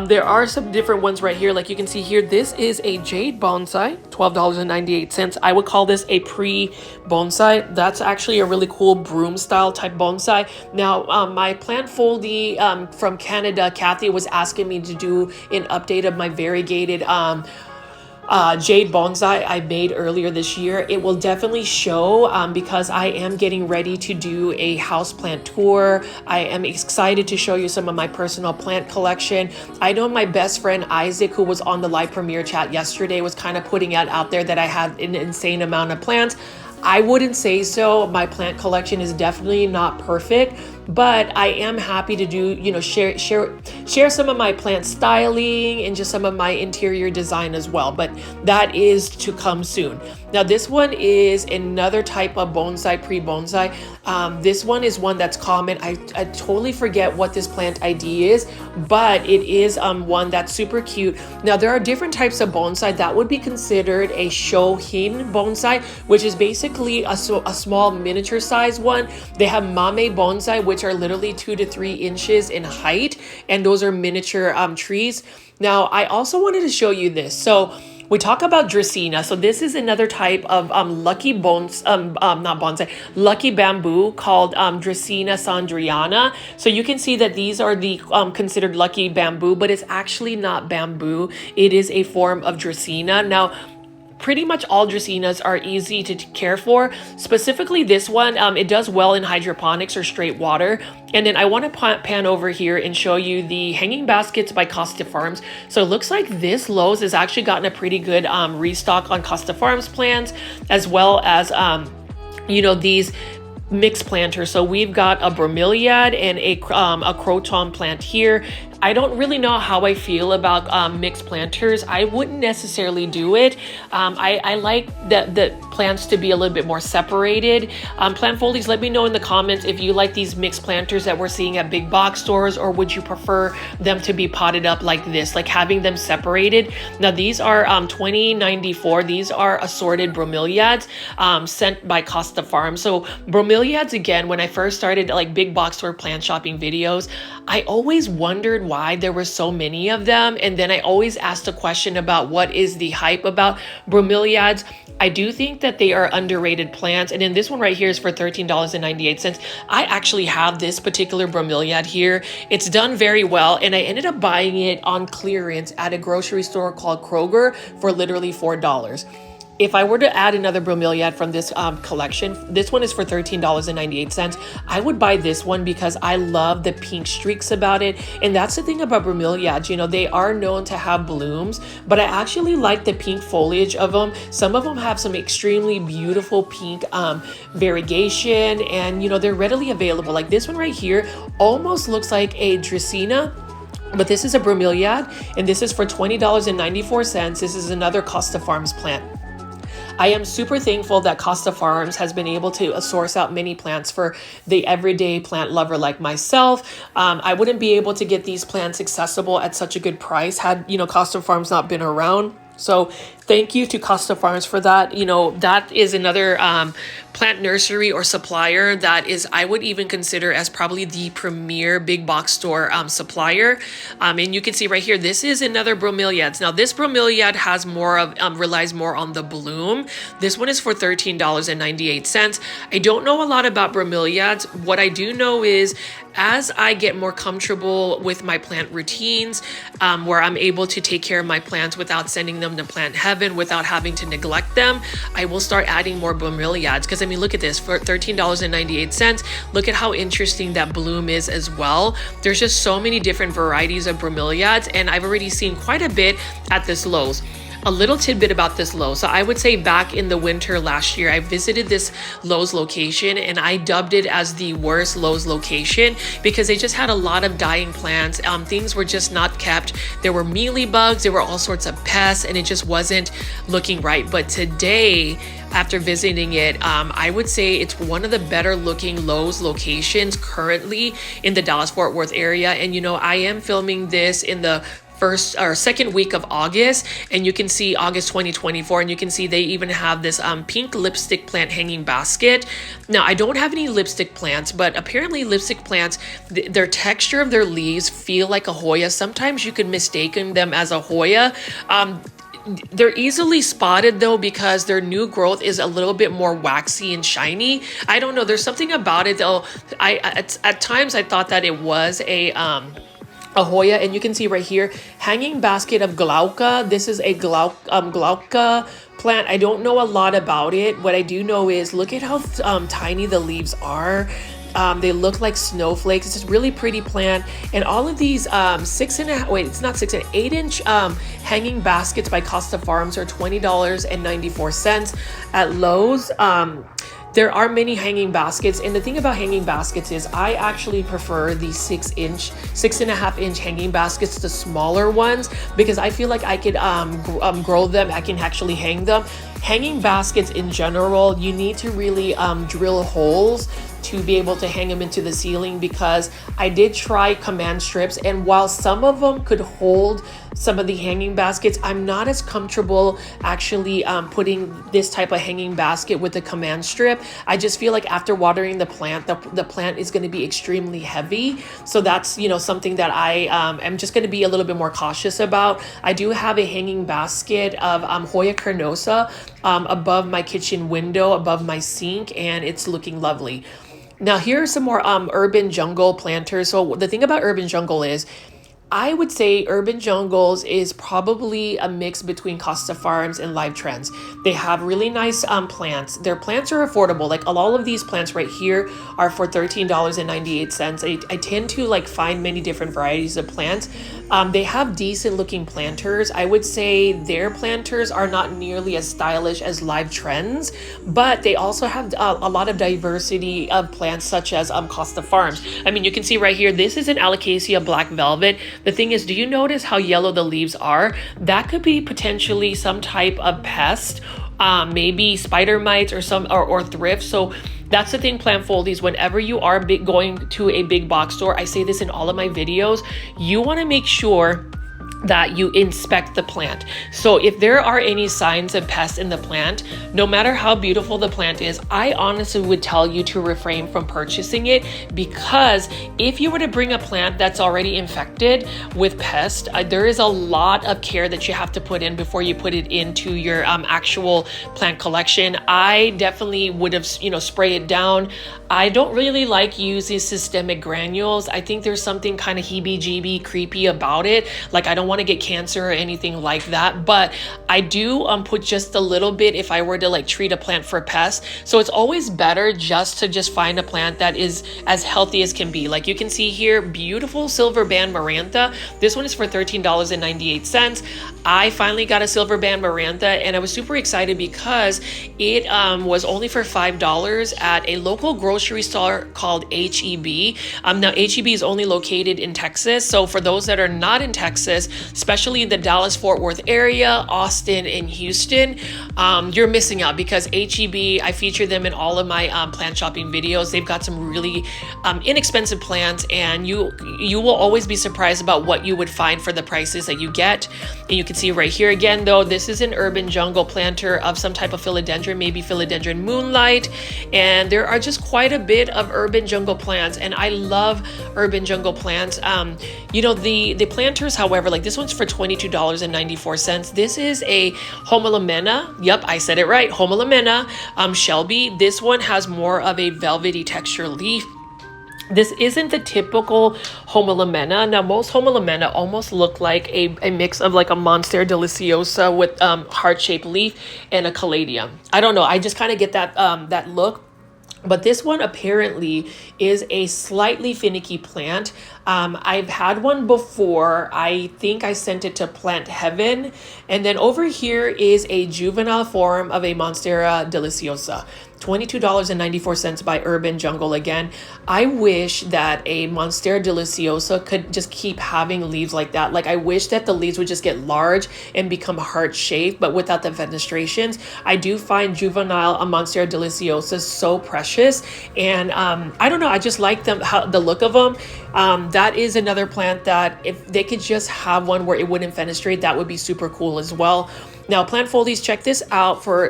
There are some different ones right here. Like you can see here, this is a jade bonsai, $12.98. I would call this a pre-bonsai. That's actually a really cool broom style type bonsai. Now, my plant foldie from Canada, Kathy, was asking me to do an update of my variegated jade bonsai I made earlier this year. It will definitely show because I am getting ready to do a houseplant tour. I am excited to show you some of my personal plant collection. I know my best friend Isaac, who was on the live premiere chat yesterday, was kind of putting it out there that I had an insane amount of plants. I wouldn't say so. My plant collection is definitely not perfect, but I am happy to do, share some of my plant styling and just some of my interior design as well. But that is to come soon. Now, this one is another type of bonsai, pre-bonsai. This one is one that's common. I totally forget what this plant ID is, but it is one that's super cute. Now, there are different types of bonsai that would be considered a shohin bonsai, which is basically a small miniature size one. They have mame bonsai, which are literally 2 to 3 inches in height, and those are miniature trees. Now, I also wanted to show you this. So we talk about Dracaena. So this is another type of lucky lucky bamboo called Dracaena sandriana. So you can see that these are the considered lucky bamboo, but it's actually not bamboo. It is a form of Dracaena. Now, pretty much all Dracaenas are easy to care for. Specifically this one, it does well in hydroponics or straight water. And then I want to pan over here and show you the hanging baskets by Costa Farms. So it looks like this Lowe's has actually gotten a pretty good restock on Costa Farms plants, as well as these mixed planters. So we've got a bromeliad and a croton plant here. I don't really know how I feel about mixed planters. I wouldn't necessarily do it. I like the plants to be a little bit more separated. Plant foldies, let me know in the comments if you like these mixed planters that we're seeing at big box stores, or would you prefer them to be potted up like this, like having them separated. Now these are 2094. These are assorted bromeliads sent by Costa Farms. So bromeliads, again, when I first started like big box store plant shopping videos, I always wondered why there were so many of them. And then I always asked a question about what is the hype about bromeliads. I do think that they are underrated plants. And then this one right here is for $13.98. I actually have this particular bromeliad here. It's done very well. And I ended up buying it on clearance at a grocery store called Kroger for literally $4. If I were to add another bromeliad from this collection, this one is for $13.98. I would buy this one because I love the pink streaks about it. And that's the thing about bromeliads, you know, they are known to have blooms, but I actually like the pink foliage of them. Some of them have some extremely beautiful pink variegation, and, you know, they're readily available. Like this one right here almost looks like a Dracaena, but this is a bromeliad, and this is for $20.94. This is another Costa Farms plant. I am super thankful that Costa Farms has been able to source out many plants for the everyday plant lover like myself. I wouldn't be able to get these plants accessible at such a good price had, you know, Costa Farms not been around. So thank you to Costa Farms for that. You know, that is another plant nursery or supplier that is, I would even consider as probably the premier big box store supplier. And you can see right here, this is another bromeliads. Now this bromeliad has more of, relies more on the bloom. This one is for $13.98. I don't know a lot about bromeliads. What I do know is as I get more comfortable with my plant routines, where I'm able to take care of my plants without sending them to plant heaven, without having to neglect them, I will start adding more bromeliads. Because I mean, look at this, for $13.98. Look at how interesting that bloom is as well. There's just so many different varieties of bromeliads, and I've already seen quite a bit at this Lowe's. A little tidbit about this Lowe. So I would say back in the winter last year, I visited this Lowe's location, and I dubbed it as the worst Lowe's location because they just had a lot of dying plants. Things were just not kept. There were mealy bugs, there were all sorts of pests, and it just wasn't looking right. But today, after visiting it, I would say it's one of the better looking Lowe's locations currently in the Dallas-Fort Worth area. And you know, I am filming this in the first or second week of August, and you can see August 2024, and you can see they even have this pink lipstick plant hanging basket. Now I don't have any lipstick plants, but apparently lipstick plants, their texture of their leaves feel like a Hoya. Sometimes you could mistake them as a Hoya. They're easily spotted though because their new growth is a little bit more waxy and shiny. I don't know, there's something about it though. At times I thought that it was a Hoya, and you can see right here, hanging basket of glauca. This is a glauca plant. I don't know a lot about it. What I do know is look at how tiny the leaves are. They look like snowflakes. It's a really pretty plant. And all of these 8-inch hanging baskets by Costa Farms are $20.94 at Lowe's. There are many hanging baskets, and the thing about hanging baskets is I actually prefer the 6.5-inch hanging baskets, the smaller ones, because I feel like I could grow them. I can actually hang them. Hanging baskets in general, you need to really drill holes to be able to hang them into the ceiling, because I did try command strips, and while some of them could hold some of the hanging baskets, I'm not as comfortable actually putting this type of hanging basket with the command strip. I just feel like after watering the plant, the plant is going to be extremely heavy. So that's, you know, something that I am just going to be a little bit more cautious about. I do have a hanging basket of Hoya carnosa above my kitchen window, above my sink, and it's looking lovely. Now here are some more urban jungle planters. So the thing about urban jungle is, I would say Urban Jungles is probably a mix between Costa Farms and Live Trends. They have really nice plants. Their plants are affordable. Like all of these plants right here are for $13.98. I tend to like find many different varieties of plants. They have decent looking planters. I would say their planters are not nearly as stylish as Live Trends, but they also have a lot of diversity of plants such as Costa Farms. I mean, you can see right here, this is an Alocasia Black Velvet. The thing is, do you notice how yellow the leaves are? That could be potentially some type of pest, maybe spider mites or thrift. So that's the thing, plant foldies, whenever you are going to a big box store, I say this in all of my videos, you want to make sure that you inspect the plant. So if there are any signs of pests in the plant, no matter how beautiful the plant is, I honestly would tell you to refrain from purchasing it, because if you were to bring a plant that's already infected with pests, there is a lot of care that you have to put in before you put it into your actual plant collection. I definitely would have, spray it down. I don't really like using systemic granules. I think there's something kind of heebie-jeebie creepy about it. Like, I don't want to get cancer or anything like that, but I do put just a little bit if I were to like treat a plant for pests. So it's always better just to find a plant that is as healthy as can be. Like you can see here, beautiful silver band marantha. This one is for $13.98. I finally got a silver band marantha, and I was super excited because it was only for $5 at a local grocery store called HEB. Now HEB is only located in Texas. So for those that are not in Texas, especially in the Dallas-Fort Worth area, Austin and Houston, you're missing out, because HEB, I feature them in all of my plant shopping videos. They've got some really inexpensive plants, and you will always be surprised about what you would find for the prices that you get. And you can see right here again, though, this is an urban jungle planter of some type of philodendron, maybe philodendron moonlight. And there are just quite a bit of urban jungle plants, and I love urban jungle plants. The planters, however, like this one's for $22.94. This is a Homolamena. Yep, I said it right. Homolamena Shelby. This one has more of a velvety texture leaf. This isn't the typical Homolamena. Now, most Homolamena almost look like a mix of like a Monstera deliciosa with heart-shaped leaf and a caladium. I don't know. I just kind of get that look. But this one apparently is a slightly finicky plant. I've had one before. I think I sent it to Plant Heaven. And then over here is a juvenile form of a Monstera deliciosa. $22.94 by Urban Jungle again. I wish that a Monstera deliciosa could just keep having leaves like that. Like, I wish that the leaves would just get large and become heart-shaped, but without the fenestrations. I do find juvenile Monstera deliciosa so precious, and I don't know, I just like them, the look of them. That is another plant that if they could just have one where it wouldn't fenestrate, that would be super cool as well. Now, plant foldies, check this out for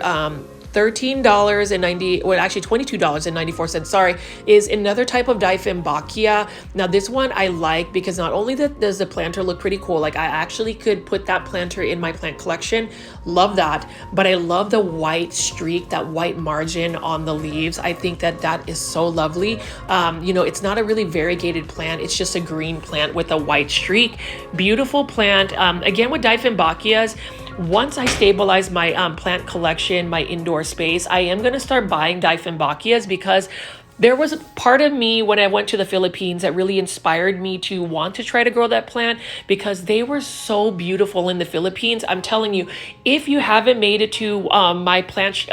$22.94, sorry, is another type of Dieffenbachia. Now this one I like because not only does the planter look pretty cool, like I actually could put that planter in my plant collection, love that, but I love the white streak, that white margin on the leaves. I think that is so lovely. It's not a really variegated plant, it's just a green plant with a white streak. Beautiful plant. Again, with Dieffenbachias, once I stabilize my plant collection, my indoor space, I am going to start buying Dieffenbachias, because there was a part of me when I went to the Philippines that really inspired me to want to try to grow that plant, because they were so beautiful in the Philippines. I'm telling you, if you haven't made it to my plant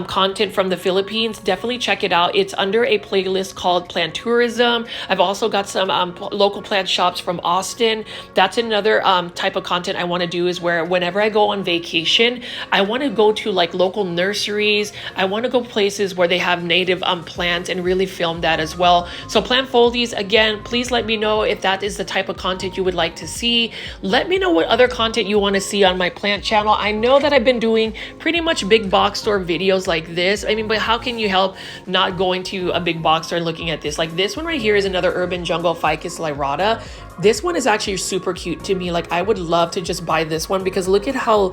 content from the Philippines, definitely check it out. It's under a playlist called Plant Tourism. I've also got some local plant shops from Austin. That's another type of content I want to do, is where whenever I go on vacation, I want to go to like local nurseries. I want to go places where they have native plants and really film that as well. So plant foldies, again, please let me know if that is the type of content you would like to see. Let me know what other content you want to see on my plant channel. I know that I've been doing pretty much big box store videos like this. I mean, but how can you help not going to a big box store and looking at this? Like this one right here is another urban jungle Ficus lyrata. This one is actually super cute to me. Like I would love to just buy this one, because look at how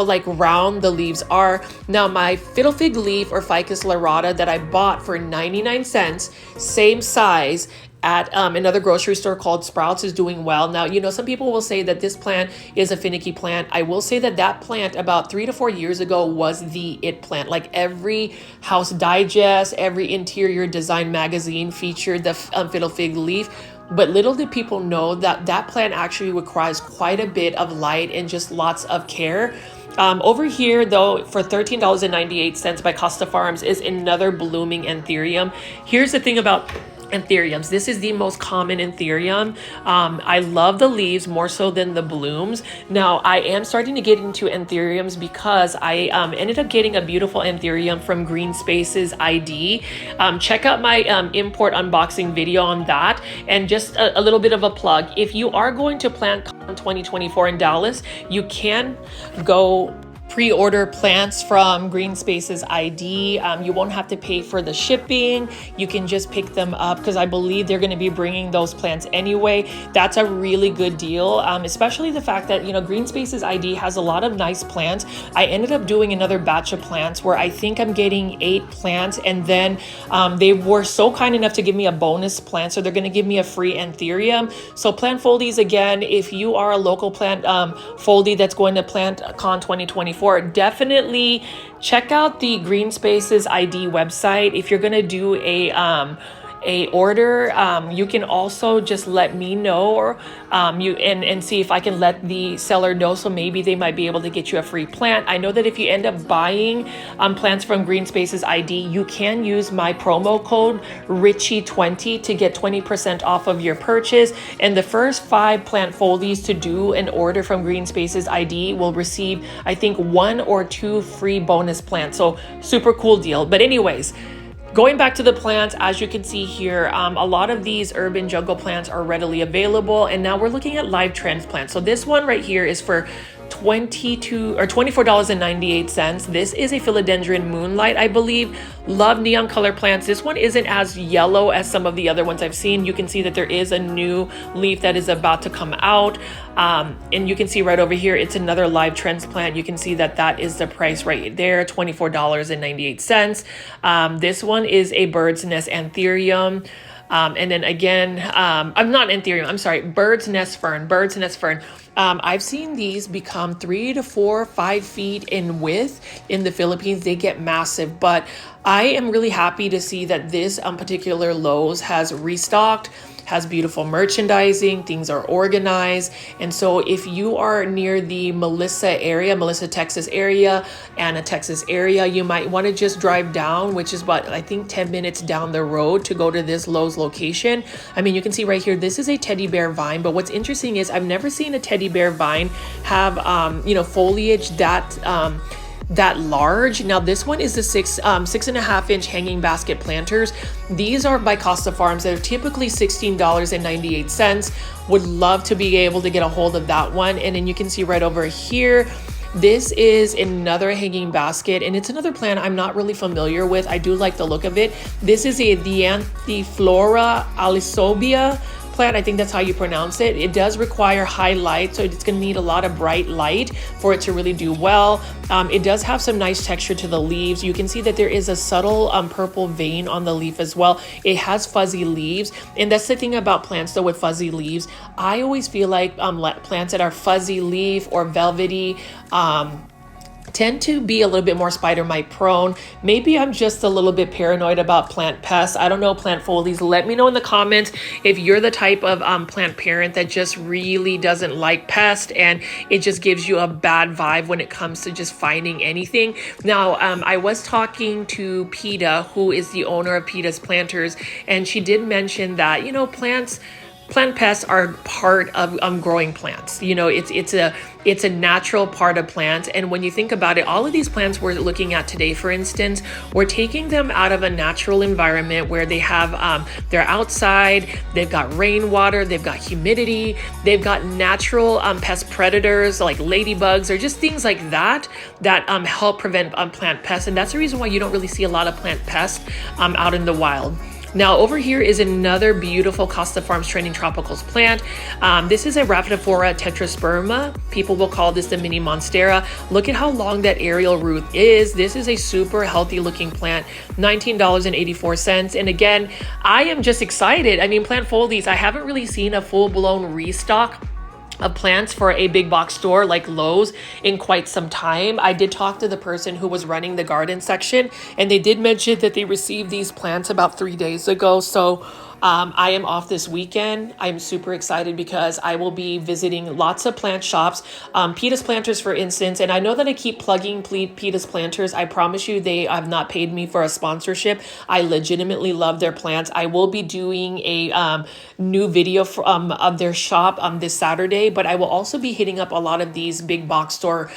like round the leaves are. Now my fiddle fig leaf or Ficus lyrata that I bought for 99 cents, same size, at another grocery store called Sprouts, is doing well. Now, some people will say that this plant is a finicky plant. I will say that plant about 3 to 4 years ago was the it plant. Like every House Digest, every interior design magazine featured the fiddle fig leaf. But little did people know that plant actually requires quite a bit of light and just lots of care. Over here, though, for $13.98 by Costa Farms is another blooming anthurium. Here's the thing about Anthuriums. This is the most common anthurium. I love the leaves more so than the blooms. Now I am starting to get into anthuriums because I ended up getting a beautiful anthurium from Green Spaces ID. Check out my import unboxing video on that. And just a little bit of a plug. If you are going to PlantCon 2024 in Dallas, you can go pre-order plants from Green Spaces ID. You won't have to pay for the shipping. You can just pick them up because I believe they're going to be bringing those plants anyway. That's a really good deal, especially the fact that, you know, Green Spaces ID has a lot of nice plants. I ended up doing another batch of plants where I think I'm getting 8 plants, and then they were so kind enough to give me a bonus plant, so they're going to give me a free anthurium. So Plant Foldies, again, if you are a local plant foldie that's going to PlantCon 2024, definitely check out the Green Spaces ID website. If you're gonna do a order, you can also just let me know, or and see if I can let the seller know, so maybe they might be able to get you a free plant. I know that if you end up buying plants from Green Spaces ID, you can use my promo code Richie20 to get 20% off of your purchase, and the first 5 plant foldies to do an order from Green Spaces ID will receive, I think, 1 or 2 free bonus plants. So super cool deal. But anyways, going back to the plants, as you can see here, a lot of these urban jungle plants are readily available. And now we're looking at live transplants. So this one right here is for $24.98. This is a philodendron moonlight, I believe. Love neon color plants. This one isn't as yellow as some of the other ones I've seen. You can see that there is a new leaf that is about to come out. And you can see right over here, it's another live transplant. You can see that that is the price right there, $24.98. This one is a bird's nest anthurium. And then again, I'm not anthurium, I'm sorry, bird's nest fern. I've seen these become 3 to 4, 5 feet in width in the Philippines. They get massive, but I am really happy to see that this particular Lowe's has restocked, has beautiful merchandising, things are organized. And so if you are near the Melissa, Texas area, Anna, Texas area, you might want to just drive down, which is about, I think, 10 minutes down the road to go to this Lowe's location. I mean, you can see right here, this is a teddy bear vine, but what's interesting is I've never seen a teddy bear vine have, foliage that large. Now this one is the 6.5 inch hanging basket planters. These are by Costa Farms. They're typically $16.98. Would love to be able to get a hold of that one. And then you can see right over here, this is another hanging basket, and it's another plant I'm not really familiar with. I do like the look of it. This is a Dianthiflora alisobia plant. I think that's how you pronounce it. It does require high light, so it's going to need a lot of bright light for it to really do well. It does have some nice texture to the leaves. You can see that there is a subtle purple vein on the leaf as well. It has fuzzy leaves, and that's the thing about plants though with fuzzy leaves. I always feel like plants that are fuzzy leaf or velvety tend to be a little bit more spider mite prone. Maybe I'm just a little bit paranoid about plant pests. I don't know, plant foldies. Let me know in the comments if you're the type of plant parent that just really doesn't like pests and it just gives you a bad vibe when it comes to just finding anything. Now, I was talking to PETA, who is the owner of PETA's Planters, and she did mention that, you know, plant pests are part of growing plants. You know, it's a natural part of plants. And when you think about it, all of these plants we're looking at today, for instance, we're taking them out of a natural environment where they have, they're outside, they've got rainwater, they've got humidity, they've got natural pest predators like ladybugs or just things like that help prevent plant pests. And that's the reason why you don't really see a lot of plant pests out in the wild. Now over here is another beautiful Costa Farms Trending Tropicals plant. This is a Rhaphidophora tetrasperma. People will call this the mini monstera. Look at how long that aerial root is. This is a super healthy looking plant, $19.84. And again, I am just excited. I mean, plant foldies, I haven't really seen a full-blown restock of plants for a big box store like Lowe's in quite some time. I did talk to the person who was running the garden section, and they did mention that they received these plants about 3 days ago. So I am off this weekend. I'm super excited because I will be visiting lots of plant shops, Petus Planters, for instance. And I know that I keep plugging Petus Planters. I promise you, they have not paid me for a sponsorship. I legitimately love their plants. I will be doing a new video of their shop this Saturday, but I will also be hitting up a lot of these big box store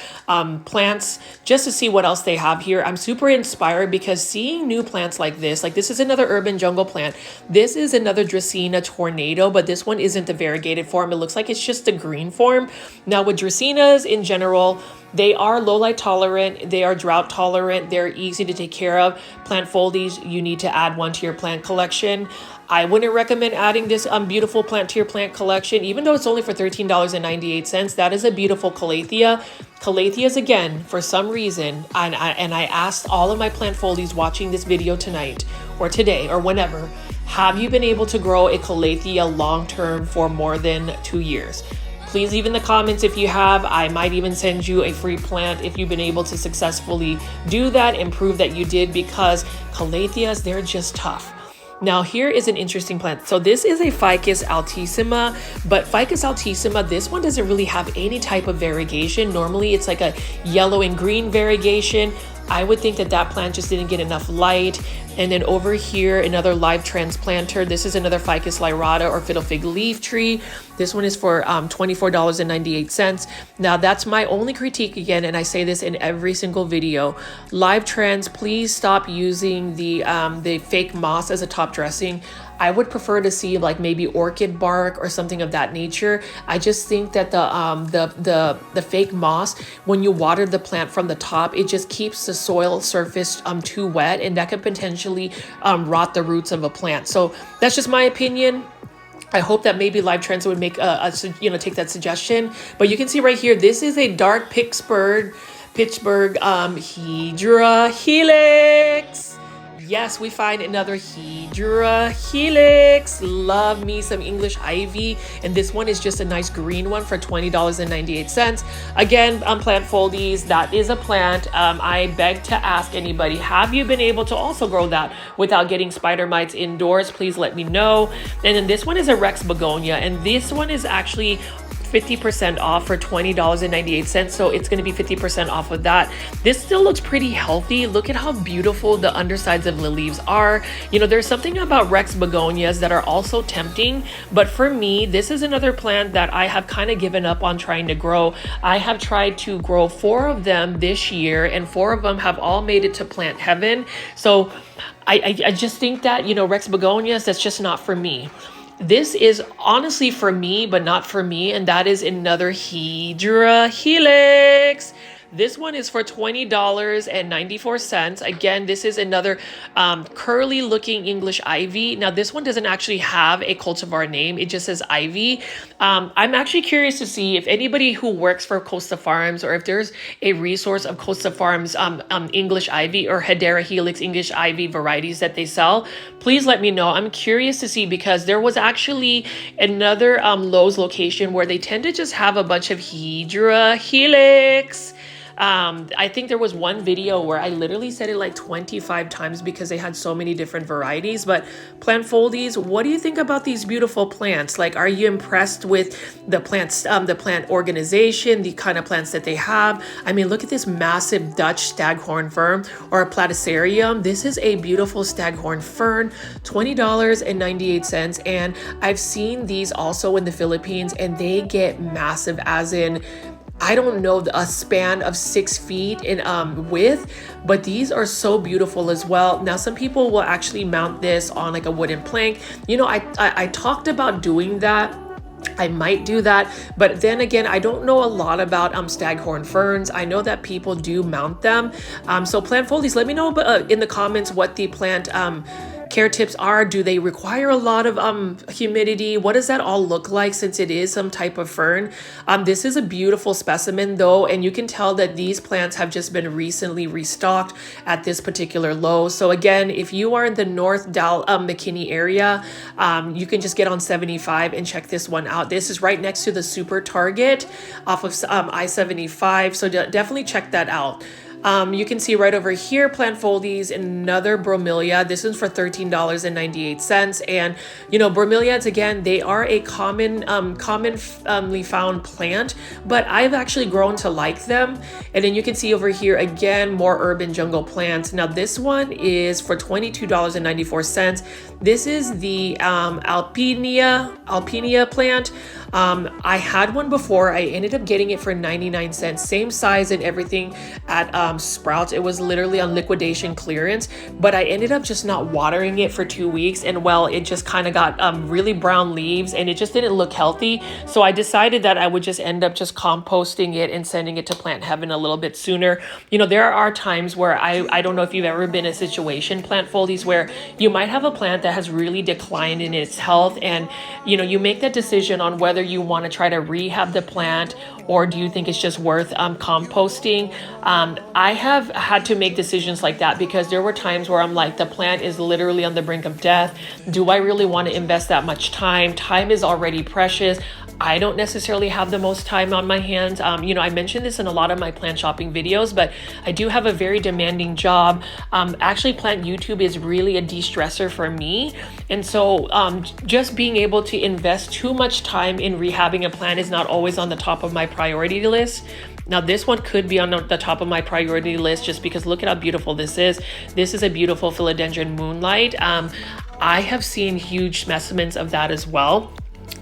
plants just to see what else they have here. I'm super inspired because seeing new plants like this is another urban jungle plant. This is another Dracaena tornado, but this one isn't the variegated form. It looks like it's just the green form. Now with Dracaenas in general, they are low light tolerant, they are drought tolerant, they're easy to take care of. Plant foliage, you need to add one to your plant collection. I wouldn't recommend adding this beautiful plant to your plant collection, even though it's only for $13.98. That is a beautiful calathea. Calatheas, again, for some reason, and I asked all of my plant folies watching this video tonight or today or whenever, have you been able to grow a calathea long-term for more than 2 years? Please leave in the comments if you have. I might even send you a free plant if you've been able to successfully do that and prove that you did, because calatheas, they're just tough. Now here is an interesting plant. So this is a Ficus altissima, but Ficus altissima, this one doesn't really have any type of variegation. Normally it's like a yellow and green variegation. I would think that that plant just didn't get enough light. And then over here, another live transplanter. This is another Ficus lyrata or fiddle fig leaf tree. This one is for $24.98. Now that's my only critique again, and I say this in every single video. Live trans, please stop using the fake moss as a top dressing. I would prefer to see like maybe orchid bark or something of that nature. I just think that the fake moss, when you water the plant from the top, it just keeps the soil surface too wet, and that could potentially rot the roots of a plant. So that's just my opinion. I hope that maybe Live Trends would make take that suggestion. But you can see right here, this is a dark Pittsburgh Hedera helix. Yes, we find another Hedera helix. Love me some English ivy. And this one is just a nice green one for $20.98. Again, on Plant Foldies, that is a plant. I beg to ask anybody, have you been able to also grow that without getting spider mites indoors? Please let me know. And then this one is a Rex begonia. And this one is actually 50% off for $20.98. So it's going to be 50% off of that. This still looks pretty healthy. Look at how beautiful the undersides of the leaves are. You know, there's something about Rex begonias that are also tempting, but for me, this is another plant that I have kind of given up on trying to grow. I have tried to grow 4 of them this year, and 4 of them have all made it to plant heaven. So I just think that, you know, Rex begonias, that's just not for me. This is honestly for me, but not for me. And that is another Hedera helix. This one is for $20.94. Again, this is another curly looking English ivy. Now, this one doesn't actually have a cultivar name. It just says ivy. I'm actually curious to see if anybody who works for Costa Farms, or if there's a resource of Costa Farms English ivy or Hedera helix English ivy varieties that they sell. Please let me know. I'm curious to see, because there was actually another Lowe's location where they tend to just have a bunch of Hedera helix. I think there was one video where I literally said it like 25 times because they had so many different varieties. But Plant Foldies, what do you think about these beautiful plants? Like, are you impressed with the plants, the plant organization, the kind of plants that they have? I mean, look at this massive Dutch staghorn fern or a platycerium. This is a beautiful staghorn fern, $20.98. And I've seen these also in the Philippines, and they get massive, as in, I don't know, a span of 6 feet in width, but these are so beautiful as well. Now, some people will actually mount this on like a wooden plank. You know, I talked about doing that. I might do that, but then again, I don't know a lot about staghorn ferns. I know that people do mount them. So Plant Foldies, let me know in the comments what the plant care tips are. Do they require a lot of humidity? What does that all look like, since it is some type of fern? This is a beautiful specimen though, and you can tell that these plants have just been recently restocked at this particular Lowe. So again, if you are in the North McKinney area, you can just get on 75 and check this one out. This is right next to the Super Target off of I-75, so definitely check that out. You can see right over here, plant foldies, another bromelia. This is for $13.98. And, you know, bromeliads, again, they are a commonly found plant, but I've actually grown to like them. And then you can see over here, again, more urban jungle plants. Now, this one is for $22.94. This is the Alpinia plant. I had one before. I ended up getting it for 99 cents, same size and everything at Sprouts. It was literally on liquidation clearance, but I ended up just not watering it for 2 weeks, and well, it just kind of got really brown leaves and it just didn't look healthy. So I decided that I would just end up just composting it and sending it to Plant Heaven a little bit sooner. You know, there are times where I don't know if you've ever been in a situation, plant foldies, where you might have a plant that has really declined in its health, and you know, you make that decision on whether you want to try to rehab the plant or do you think it's just worth composting. I have had to make decisions like that because there were times where I'm like, the plant is literally on the brink of death. Do I really want to invest that much time? Time is already precious. I don't necessarily have the most time on my hands. You know, I mentioned this in a lot of my plant shopping videos, but I do have a very demanding job. Actually, plant YouTube is really a de-stressor for me. And so just being able to invest too much time in rehabbing a plant is not always on the top of my priority list. Now, this one could be on the top of my priority list just because look at how beautiful this is. This is a beautiful philodendron moonlight. I have seen huge specimens of that as well.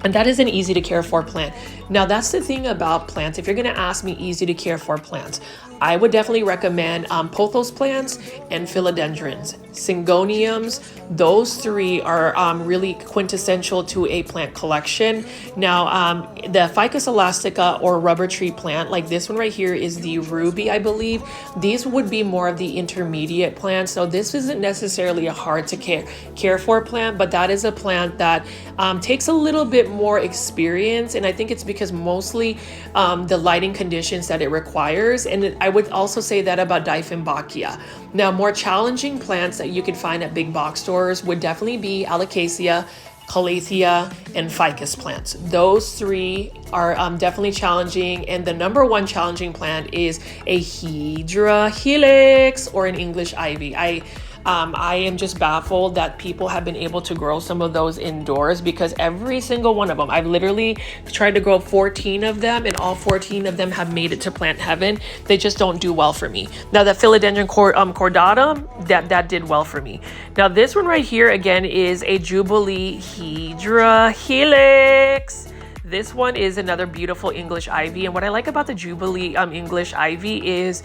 And that is an easy to care for plant. Now, that's the thing about plants. If you're going to ask me easy to care for plants, I would definitely recommend pothos plants and philodendrons. Syngoniums, those three are really quintessential to a plant collection. Now, the Ficus elastica or rubber tree plant, like this one right here is the ruby, I believe. These would be more of the intermediate plants. So this isn't necessarily a hard to care for plant, but that is a plant that takes a little bit more experience. And I think it's because mostly the lighting conditions that it requires. And I would also say that about Dieffenbachia. Now, more challenging plants that you could find at big box stores would definitely be Alocasia, Calathea, and ficus plants. Those three are definitely challenging, and the number one challenging plant is a Hydra helix, or an English ivy. I am just baffled that people have been able to grow some of those indoors, because every single one of them, I've literally tried to grow 14 of them, and all 14 of them have made it to Plant Heaven. They just don't do well for me. Now, the philodendron cordatum, that did well for me. Now, this one right here again is a Jubilee Hydra helix. This one is another beautiful English ivy, and what I like about the Jubilee English ivy is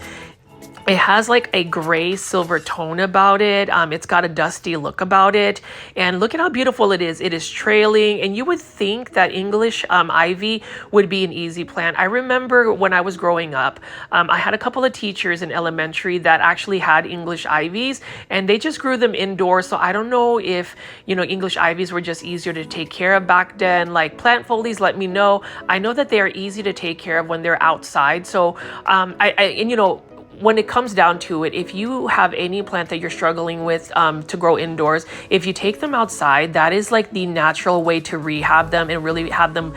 it has like a gray silver tone about it. It's got a dusty look about it. And look at how beautiful it is. It is trailing. And you would think that English ivy would be an easy plant. I remember when I was growing up, I had a couple of teachers in elementary that actually had English ivies, and they just grew them indoors. So I don't know if, you know, English ivies were just easier to take care of back then. Like, plant foldies, let me know. I know that they are easy to take care of when they're outside. So and you know, when it comes down to it, if you have any plant that you're struggling with to grow indoors, if you take them outside, that is like the natural way to rehab them and really have them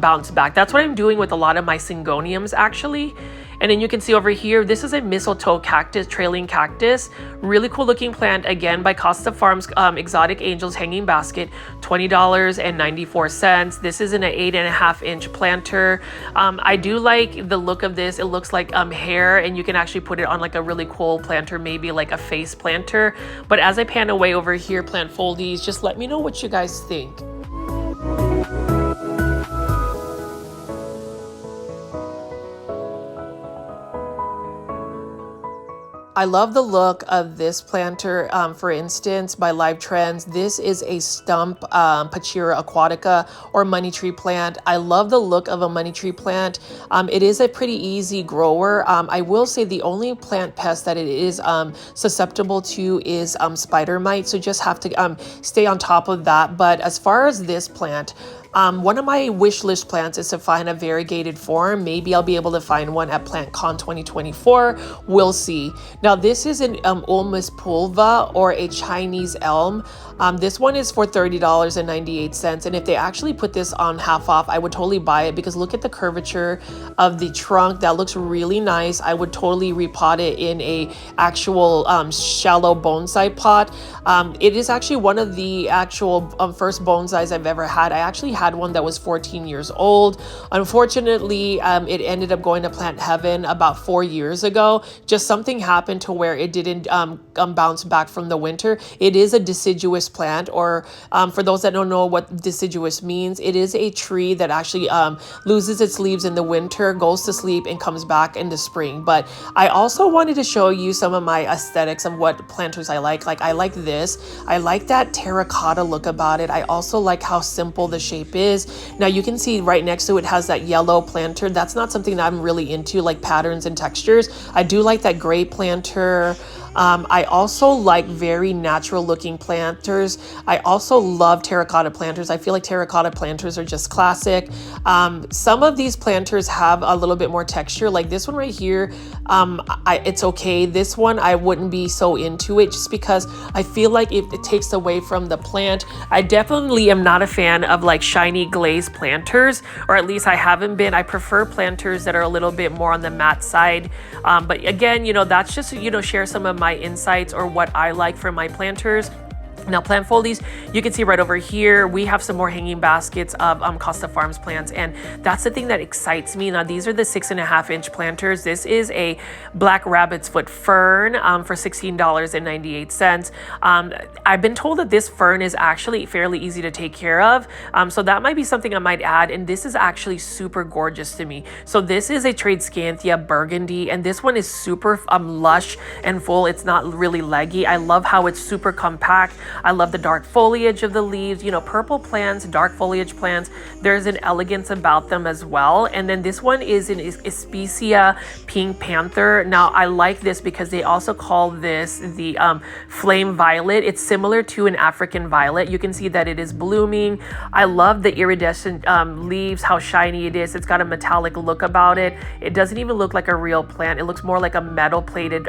bounce back. That's what I'm doing with a lot of my Syngoniums, actually. And then you can see over here, this is a mistletoe cactus, trailing cactus. Really cool looking plant, again, by Costa Farms Exotic Angels Hanging Basket, $20.94. This is in an 8.5-inch planter. I do like the look of this. It looks like hair, and you can actually put it on like a really cool planter, maybe like a face planter. But as I pan away over here, plant foldies, just let me know what you guys think. I love the look of this planter, for instance, by Live Trends. This is a stump Pachira aquatica, or money tree plant. I love the look of a money tree plant. It is a pretty easy grower. I will say the only plant pest that it is susceptible to is spider mite, so just have to stay on top of that. But as far as this plant, One of my wish list plants is to find a variegated form. Maybe I'll be able to find one at PlantCon 2024. We'll see. Now this is an Ulmus pulva, or a Chinese elm. This one is for $30.98, and if they actually put this on half off, I would totally buy it, because look at the curvature of the trunk. That looks really nice. I would totally repot it in a actual shallow bonsai pot. It is actually one of the actual first bonsais I've ever had. I actually had one that was 14 years old. Unfortunately, it ended up going to plant heaven about 4 years ago. Just something happened to where it didn't bounce back from the winter. It is a deciduous plant, or for those that don't know what deciduous means, it is a tree that actually loses its leaves in the winter, goes to sleep, and comes back in the spring. But I also wanted to show you some of my aesthetics of what planters I like. Like, I like this. I like that terracotta look about it. I also like how simple the shape is. Now you can see right next to it has that yellow planter. That's not something that I'm really into, like patterns and textures. I do like that gray planter. I also like very natural looking planters. I also love terracotta planters. I feel like terracotta planters are just classic. Some of these planters have a little bit more texture, like this one right here. It's okay. This one I wouldn't be so into it, just because I feel like it takes away from the plant. I definitely am not a fan of like shiny glazed planters, or at least I haven't been. I prefer planters that are a little bit more on the matte side. But again, that's just, share some of my insights or what I like for my planters. Now, plant foldies, you can see right over here, we have some more hanging baskets of Costa Farms plants, and that's the thing that excites me. Now, these are the 6.5-inch planters. This is a black rabbit's foot fern for $16.98. I've been told that this fern is actually fairly easy to take care of, so that might be something I might add, and this is actually super gorgeous to me. So this is a Tradescanthia burgundy, and this one is super lush and full. It's not really leggy. I love how it's super compact. I love the dark foliage of the leaves. Purple plants, dark foliage plants, there's an elegance about them as well. And then this one is an Especia Pink Panther. Now, I like this because they also call this the flame violet. It's similar to an African violet. You can see that it is blooming. I love the iridescent leaves, how shiny it is. It's got a metallic look about it. It doesn't even look like a real plant. It looks more like a metal plated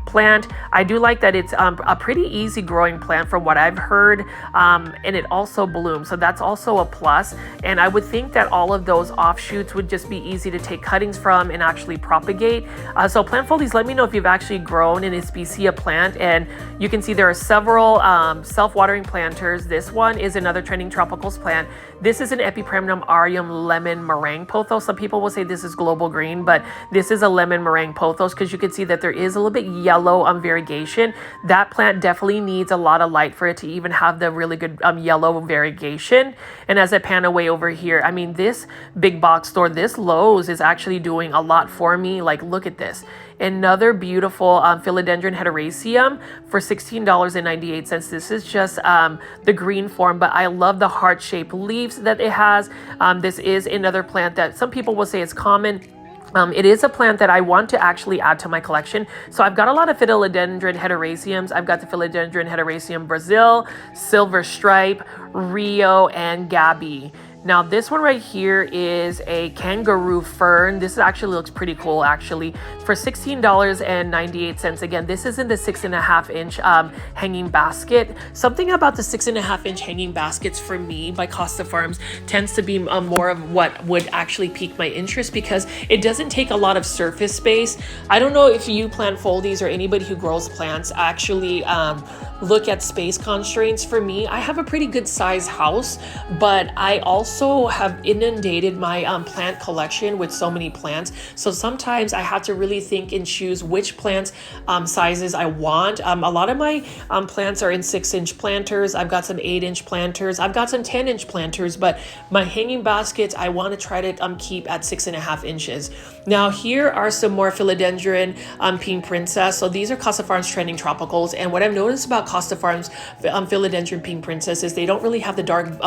plant. I do like that it's a pretty easy growing plant from what I've heard, and it also blooms, so that's also a plus. And I would think that all of those offshoots would just be easy to take cuttings from and actually propagate. So plant foldies, let me know if you've actually grown an Especia plant. And you can see there are several self-watering planters. This one is another Trending Tropicals plant. This is an Epipremnum aureum lemon meringue pothos. Some people will say this is global green, but this is a lemon meringue pothos, because you can see that there is a little bit yellow variegation. That plant definitely needs a lot of light for it to even have the really good yellow variegation. And as I pan away over here, I mean, this big box store, this Lowe's, is actually doing a lot for me. Like, look at this. Another beautiful philodendron heteroecium for $16.98. This is just the green form, but I love the heart-shaped leaves that it has. This is another plant that some people will say is common. It is a plant that I want to actually add to my collection. So I've got a lot of philodendron heteroeciums. I've got the philodendron heteroecium Brazil, silver stripe, Rio, and Gabby. Now this one right here is a kangaroo fern. This actually looks pretty cool, actually, for $16.98. Again, this is in the 6.5-inch hanging basket. Something about the 6.5-inch hanging baskets for me by Costa Farms tends to be more of what would actually pique my interest, because it doesn't take a lot of surface space. I don't know if you plant foldies or anybody who grows plants actually look at space constraints. For me, I have a pretty good size house, but I also have inundated my plant collection with so many plants. So sometimes I have to really think and choose which plant sizes I want. A lot of my plants are in 6-inch planters. I've got some 8-inch planters. I've got some 10-inch planters, but my hanging baskets, I want to try to keep at 6.5 inches. Now here are some more philodendron pink princess. So these are Costa Farms Trending Tropicals. And what I've noticed about about Costa Farms Philodendron Pink Princesses, they don't really have the dark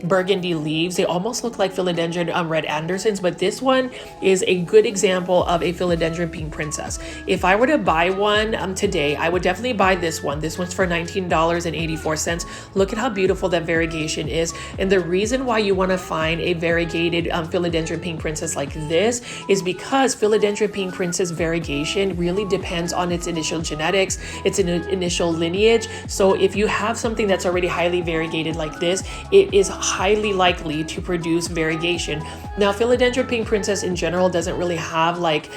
burgundy leaves. They almost look like Philodendron Red Andersons, but this one is a good example of a Philodendron Pink Princess. If I were to buy one today, I would definitely buy this one. This one's for $19.84. Look at how beautiful that variegation is. And the reason why you want to find a variegated Philodendron Pink Princess like this is because Philodendron Pink Princess variegation really depends on its initial genetics, its initial lineage. So if you have something that's already highly variegated like this, it is highly likely to produce variegation. Now, Philodendron Pink Princess in general doesn't really have like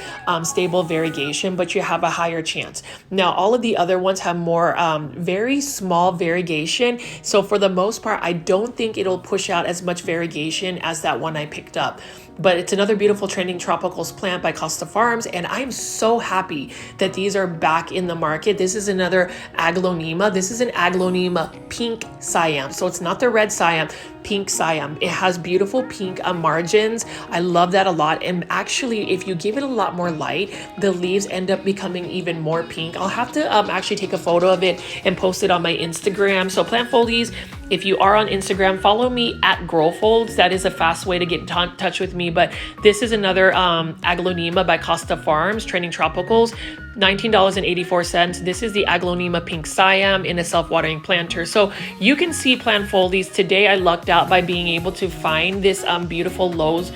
stable variegation, but you have a higher chance. Now, all of the other ones have more very small variegation. So for the most part, I don't think it'll push out as much variegation as that one I picked up. But it's another beautiful trending tropicals plant by Costa Farms, and I'm so happy that these are back in the market. This is another Aglaonema. This is an Aglaonema pink Siam. So it's not the red Siam, pink Siam. It has beautiful pink margins. I love that a lot. And actually, if you give it a lot more light, the leaves end up becoming even more pink. I'll have to actually take a photo of it and post it on my Instagram. So Plant Foldies, if you are on Instagram, follow me at Growfolds. That is a fast way to get in touch with me. But this is another Aglaonema by Costa Farms Trending Tropicals, $19.84. This is the Aglaonema Pink Siam in a self-watering planter. So you can see Plant Foldies. Today I lucked out by being able to find this beautiful Lowe's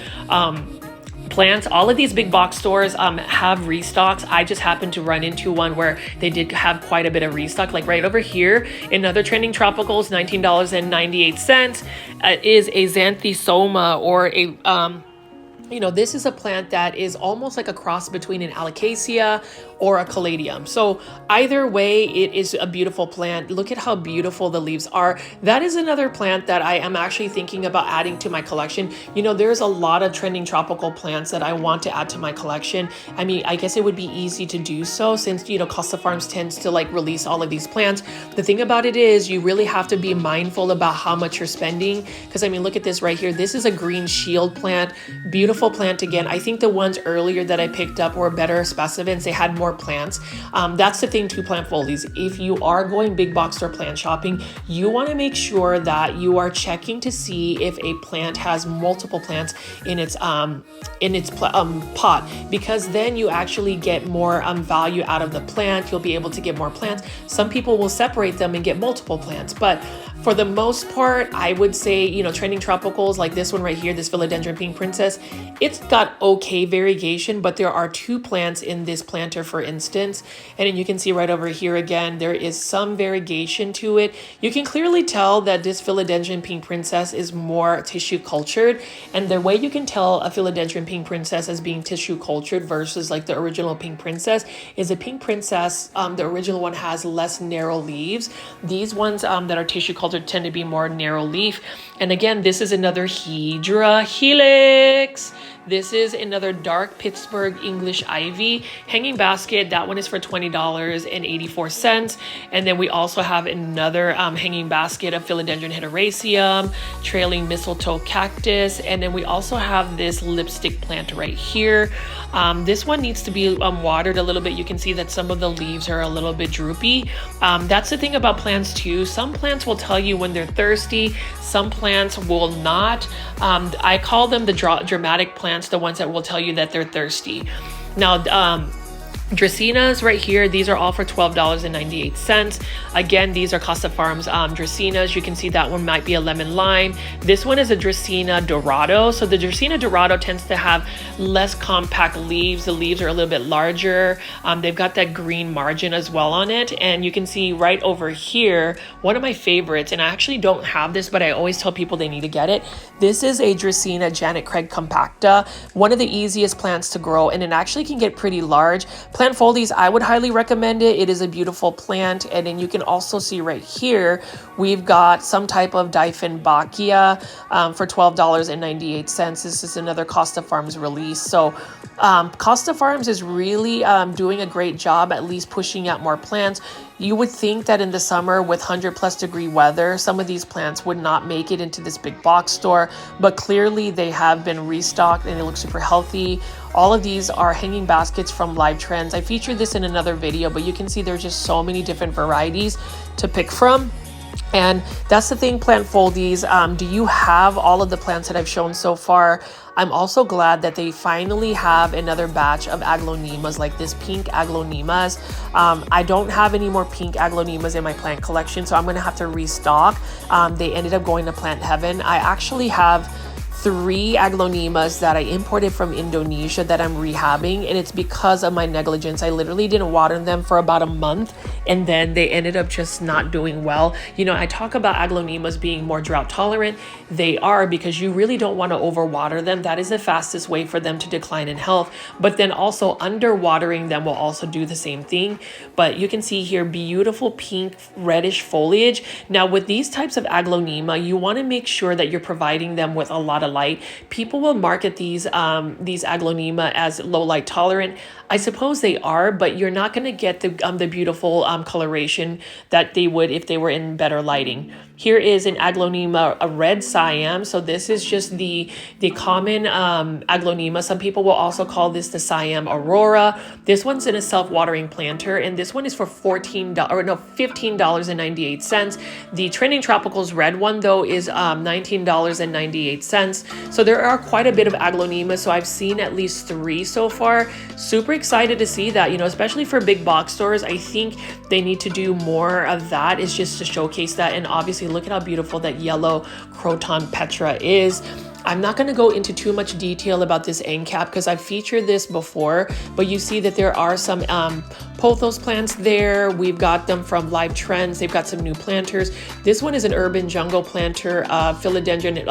plants. All of these big box stores have restocks. I just happened to run into one where they did have quite a bit of restock. Like right over here, another Trending Tropicals, $19.98, is a Xanthosoma, or a this is a plant that is almost like a cross between an Alocasia or a Caladium. So either way, it is a beautiful plant. Look at how beautiful the leaves are. That is another plant that I am actually thinking about adding to my collection. There's a lot of trending tropical plants that I want to add to my collection. I mean, I guess it would be easy to do so since, Costa Farms tends to like release all of these plants. The thing about it is you really have to be mindful about how much you're spending. Because I mean, look at this right here. This is a green shield plant. Beautiful plant again. I think the ones earlier that I picked up were better specimens. They had more plants. That's the thing to Plant Foldies. If you are going big box store plant shopping, you want to make sure that you are checking to see if a plant has multiple plants in its pot, because then you actually get more value out of the plant. You'll be able to get more plants. Some people will separate them and get multiple plants, but for the most part, I would say, trending tropicals like this one right here, this Philodendron Pink Princess, it's got okay variegation, but there are 2 plants in this planter, for instance. And then you can see right over here again, there is some variegation to it. You can clearly tell that this Philodendron Pink Princess is more tissue cultured. And the way you can tell a Philodendron Pink Princess as being tissue cultured versus like the original Pink Princess is a Pink Princess, the original one has less narrow leaves. These ones that are tissue cultured tend to be more narrow leaf. And again, this is another Hydra Helix. This is another dark Pittsburgh English Ivy hanging basket. That one is for $20.84. And then we also have another hanging basket of Philodendron Hederaceum, trailing mistletoe cactus. And then we also have this lipstick plant right here. This one needs to be watered a little bit. You can see that some of the leaves are a little bit droopy. That's the thing about plants too. Some plants will tell you when they're thirsty. Some plants will not. I call them the dramatic plants, the ones that will tell you that they're thirsty. Now, Dracaenas right here, these are all for $12.98. Again, these are Costa Farms Dracaenas. You can see that one might be a lemon lime. This one is a Dracaena Dorado. So the Dracaena Dorado tends to have less compact leaves. The leaves are a little bit larger. They've got that green margin as well on it. And you can see right over here, one of my favorites, and I actually don't have this, but I always tell people they need to get it. This is a Dracaena Janet Craig Compacta, one of the easiest plants to grow, and it actually can get pretty large. Plant Foldies, I would highly recommend it. It is a beautiful plant. And then you can also see right here, we've got some type of Dieffenbachia for $12.98. This is another Costa Farms release. So Costa Farms is really doing a great job, at least pushing out more plants. You would think that in the summer with 100+ degree weather, some of these plants would not make it into this big box store, but clearly they have been restocked and they look super healthy. All of these are hanging baskets from Live Trends. I featured this in another video, but you can see there's just so many different varieties to pick from. And that's the thing, plant foldies. Do you have all of the plants that I've shown so far? I'm also glad that they finally have another batch of aglaonemas, like this pink aglaonemas. I don't have any more pink aglaonemas in my plant collection, so I'm gonna have to restock. They ended up going to Plant Heaven. I actually have 3 aglaonemas that I imported from Indonesia that I'm rehabbing, and it's because of my negligence. I literally didn't water them for about a month, and then they ended up just not doing well. You know, I talk about aglaonemas being more drought tolerant. They are, because you really don't want to overwater them. That is the fastest way for them to decline in health. But then also underwatering them will also do the same thing. But you can see here beautiful pink reddish foliage. Now with these types of aglaonema, you want to make sure that you're providing them with a lot of light. People will market these aglaonema as low light tolerant. I suppose they are, but you're not going to get the beautiful coloration that they would if they were in better lighting. Here is an aglaonema, a red Siam. So this is just the common aglaonema. Some people will also call this the Siam Aurora. This one's in a self-watering planter, and this one is for $15.98. The Trending Tropicals red one though is $19.98. So there are quite a bit of aglaonema. So I've seen at least 3 so far. Super excited to see that, you know, especially for big box stores. I think they need to do more of that, is just to showcase that. And obviously look at how beautiful that yellow Croton Petra is. I'm not going to go into too much detail about this end cap because I've featured this before, but you see that there are some pothos plants there. We've got them from Live Trends. They've got some new planters. This one is an urban jungle planter, philodendron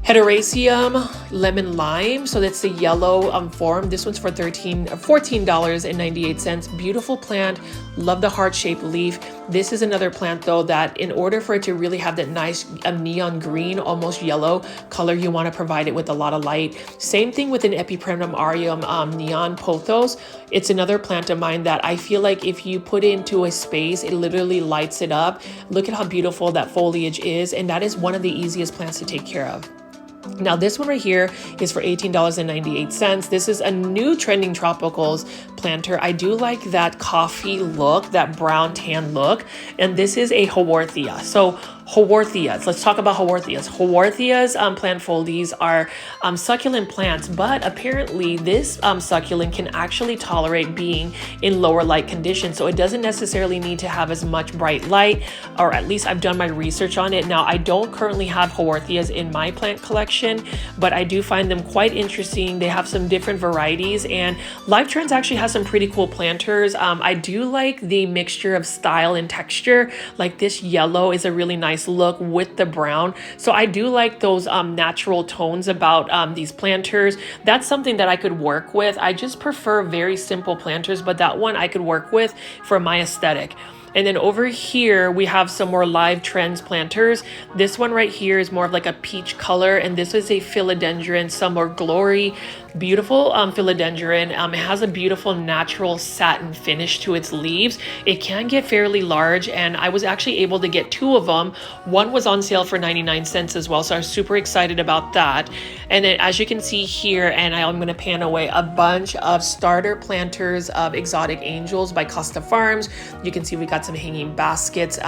Hederaceum lemon lime. So that's the yellow form. This one's for $14.98. Beautiful plant. Love the heart-shaped leaf. This is another plant though that in order for it to really have that nice neon green, almost yellow color, you want to provide it with a lot of light. Same thing with an Epipremnum aureum neon pothos. It's another plant of mine that I feel like if you put it into a space, it literally lights it up. Look at how beautiful that foliage is, and that is one of the easiest plants to take care of. Now this one right here is for $18.98. This is a new Trending Tropicals planter. I do like that coffee look, that brown tan look, and this is a Haworthia. So Haworthias, let's talk about Haworthias. Haworthias plant foldies are succulent plants, but apparently this succulent can actually tolerate being in lower light conditions. So it doesn't necessarily need to have as much bright light, or at least I've done my research on it. Now I don't currently have Haworthias in my plant collection, but I do find them quite interesting. They have some different varieties, and Live Trends actually has some pretty cool planters. I do like the mixture of style and texture. Like this yellow is a really nice look with the brown. So I do like those natural tones about these planters. That's something that I could work with. I just prefer very simple planters, but that one I could work with for my aesthetic. And then over here, we have some more Live Trends planters. This one right here is more of like a peach color, and this is a philodendron Summer Glory. Beautiful philodendron. It has a beautiful natural satin finish to its leaves. It can get fairly large, and I was actually able to get 2 of them. One was on sale for 99 cents as well, so I was super excited about that. And then as you can see here, and I'm going to pan away, a bunch of starter planters of Exotic Angels by Costa Farms. You can see we got some hanging baskets.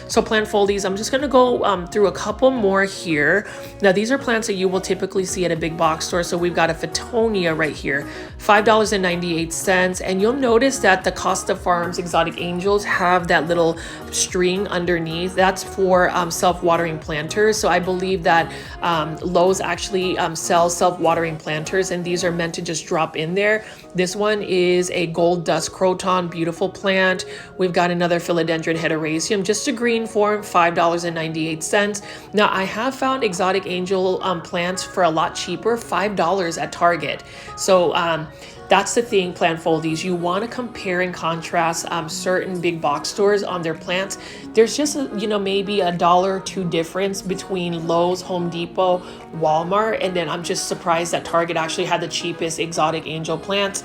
So plant foldies, I'm just going to go through a couple more here. Now these are plants that you will typically see at a big box store. So we've got a Fittonia right here, $5.98. And you'll notice that the Costa Farms Exotic Angels have that little string underneath. That's for self-watering planters. So I believe that Lowe's actually sells self-watering planters, and these are meant to just drop in there. This one is a gold dust croton, beautiful plant. We've got another philodendron Hederaceum, just a green form, $5.98. Now I have found Exotic Angel plants for a lot cheaper, $5 at Target. So That's the thing, plant foldies. You want to compare and contrast certain big box stores on their plants. There's just, maybe $1 or $2 difference between Lowe's, Home Depot, Walmart, and then I'm just surprised that Target actually had the cheapest exotic angel plants.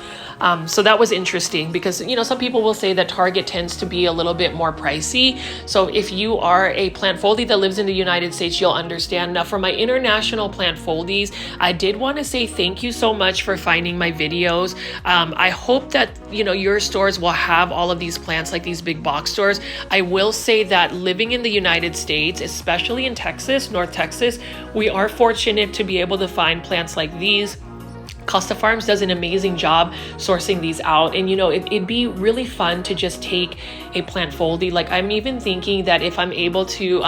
So that was interesting because, some people will say that Target tends to be a little bit more pricey. So if you are a plant foldie that lives in the United States, you'll understand. Now, for my international plant foldies, I did want to say thank you so much for finding my videos. I hope that, your stores will have all of these plants like these big box stores. I will say that living in the United States, especially in Texas, North Texas, we are fortunate to be able to find plants like these. Costa Farms does an amazing job sourcing these out. And, it'd be really fun to just take a plant foldie. Like, I'm even thinking that if I'm able to,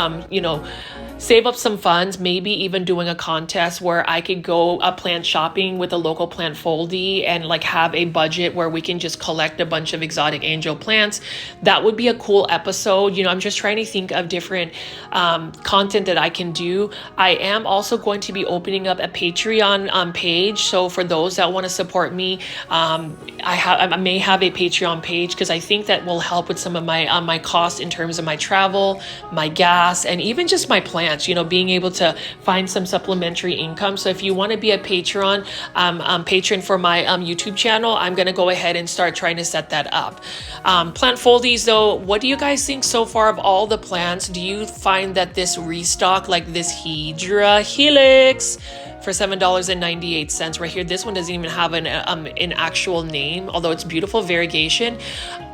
save up some funds, maybe even doing a contest where I could go plant shopping with a local plant foldie and like have a budget where we can just collect a bunch of exotic angel plants. That would be a cool episode. I'm just trying to think of different content that I can do. I am also going to be opening up a Patreon page. So for those that want to support me, I may have a Patreon page because I think that will help with some of my costs in terms of my travel, my gas, and even just my plants. Being able to find some supplementary income. So if you want to be a patron for my YouTube channel, I'm going to go ahead and start trying to set that up. Plant foldies though, what do you guys think so far of all the plants? Do you find that this Restock, like this Hydra Helix for $7.98 right here, this one doesn't even have an actual name, although it's beautiful variegation.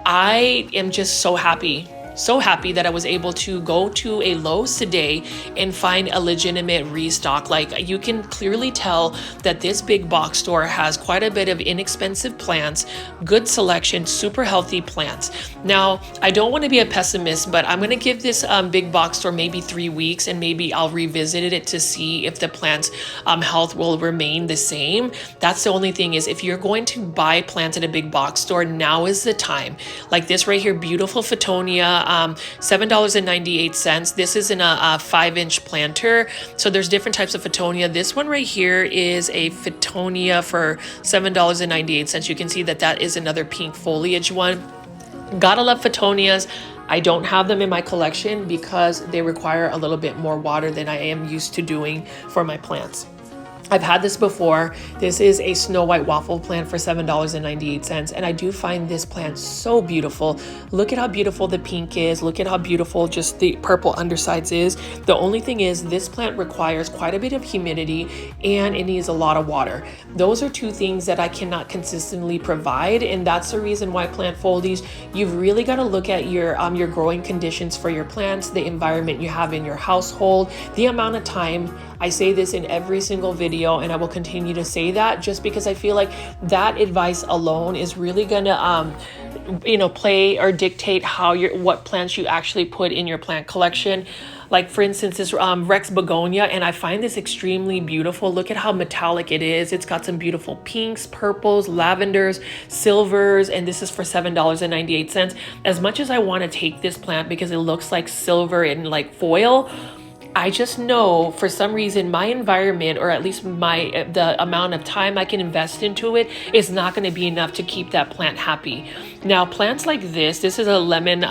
I am just so happy that I was able to go to a Lowe's today and find a legitimate Restock. Like, you can clearly tell that this big box store has quite a bit of inexpensive plants, good selection, super healthy plants. Now, I don't want to be a pessimist, but I'm going to give this big box store maybe 3 weeks and maybe I'll revisit it to see if the plant's health will remain the same. That's the only thing is if you're going to buy plants at a big box store, now is the time. Like this right here, beautiful Fittonia, $7.98. This is in a 5-inch planter. So there's different types of Fittonia. This one right here is a Fittonia for $7.98. You can see that is another pink foliage one. Gotta love Fittonias. I don't have them in my collection because they require a little bit more water than I am used to doing for my plants. I've had this before. This is a snow white waffle plant for $7.98. And I do find this plant so beautiful. Look at how beautiful the pink is. Look at how beautiful just the purple undersides is. The only thing is this plant requires quite a bit of humidity and it needs a lot of water. Those are two things that I cannot consistently provide. And that's the reason why plant foldies, you've really got to look at your growing conditions for your plants, the environment you have in your household, the amount of time. I say this in every single video and I will continue to say that just because I feel like that advice alone is really gonna play or dictate what plants you actually put in your plant collection. Like for instance, this Rex begonia, and I find this extremely beautiful. Look at how metallic it is. It's got some beautiful pinks, purples, lavenders, silvers, and this is for $7.98. As much as I want to take this plant because it looks like silver and like foil, I just know for some reason my environment, or at least the amount of time I can invest into it, is not going to be enough to keep that plant happy. Now, plants like this is a lemon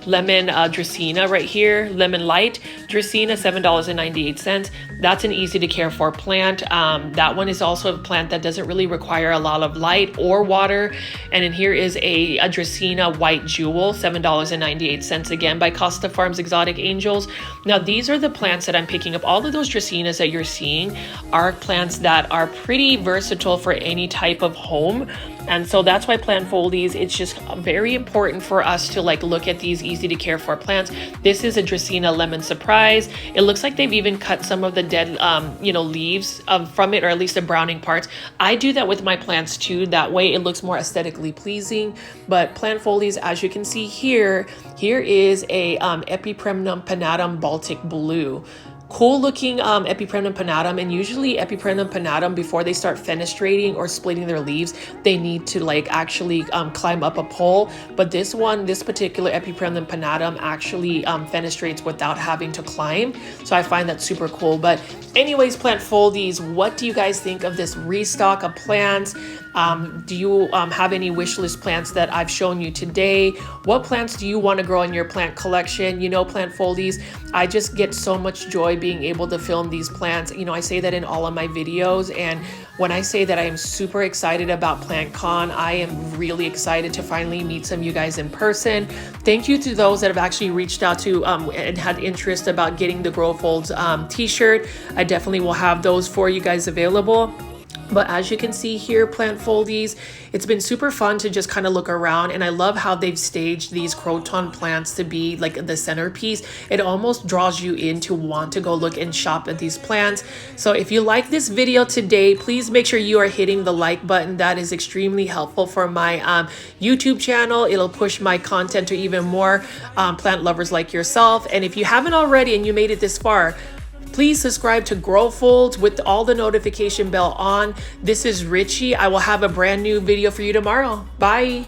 Dracaena right here, lemon light Dracaena, $7.98. That's an easy to care for plant. That one is also a plant that doesn't really require a lot of light or water. And then here is a Dracaena white jewel, $7.98 again by Costa Farms Exotic Angels. Now these are the plants that I'm picking up. All of those Dracaenas that you're seeing are plants that are pretty versatile for any type of home. And so that's why plant foldies, it's just very important for us to look at these easy to care for plants. This is a Dracaena Lemon Surprise. It looks like they've even cut some of the dead, leaves from it, or at least the browning parts. I do that with my plants too. That way it looks more aesthetically pleasing. But plant foldies, as you can see here is a Epipremnum pinnatum Baltic Blue. Cool looking Epipremnum pinnatum, and usually Epipremnum pinnatum, before they start fenestrating or splitting their leaves, they need to actually climb up a pole. But this particular Epipremnum pinnatum actually fenestrates without having to climb. So I find that super cool. But Anyways, plant foldies, what do you guys think of this restock of plants? Do you have any wish list plants that I've shown you today? What plants do you want to grow in your plant collection? You know, plant foldies, I just get so much joy being able to film these plants. You know, I say that in all of my videos, and when I say that I am super excited about PlantCon, I am really excited to finally meet some of you guys in person. Thank you to those that have actually reached out to and had interest about getting the Grow Folds t-shirt. I definitely will have those for you guys available. But as you can see here, plant foldies, it's been super fun to just kind of look around, and I love how they've staged these croton plants to be like the centerpiece. It almost draws you in to want to go look and shop at these plants. So if you like this video today, please make sure you are hitting the like button. That is extremely helpful for my YouTube channel. It'll push my content to even more plant lovers like yourself. And if you haven't already and you made it this far, please subscribe to Grow Folds with all the notification bell on. This is Richie. I will have a brand new video for you tomorrow. Bye.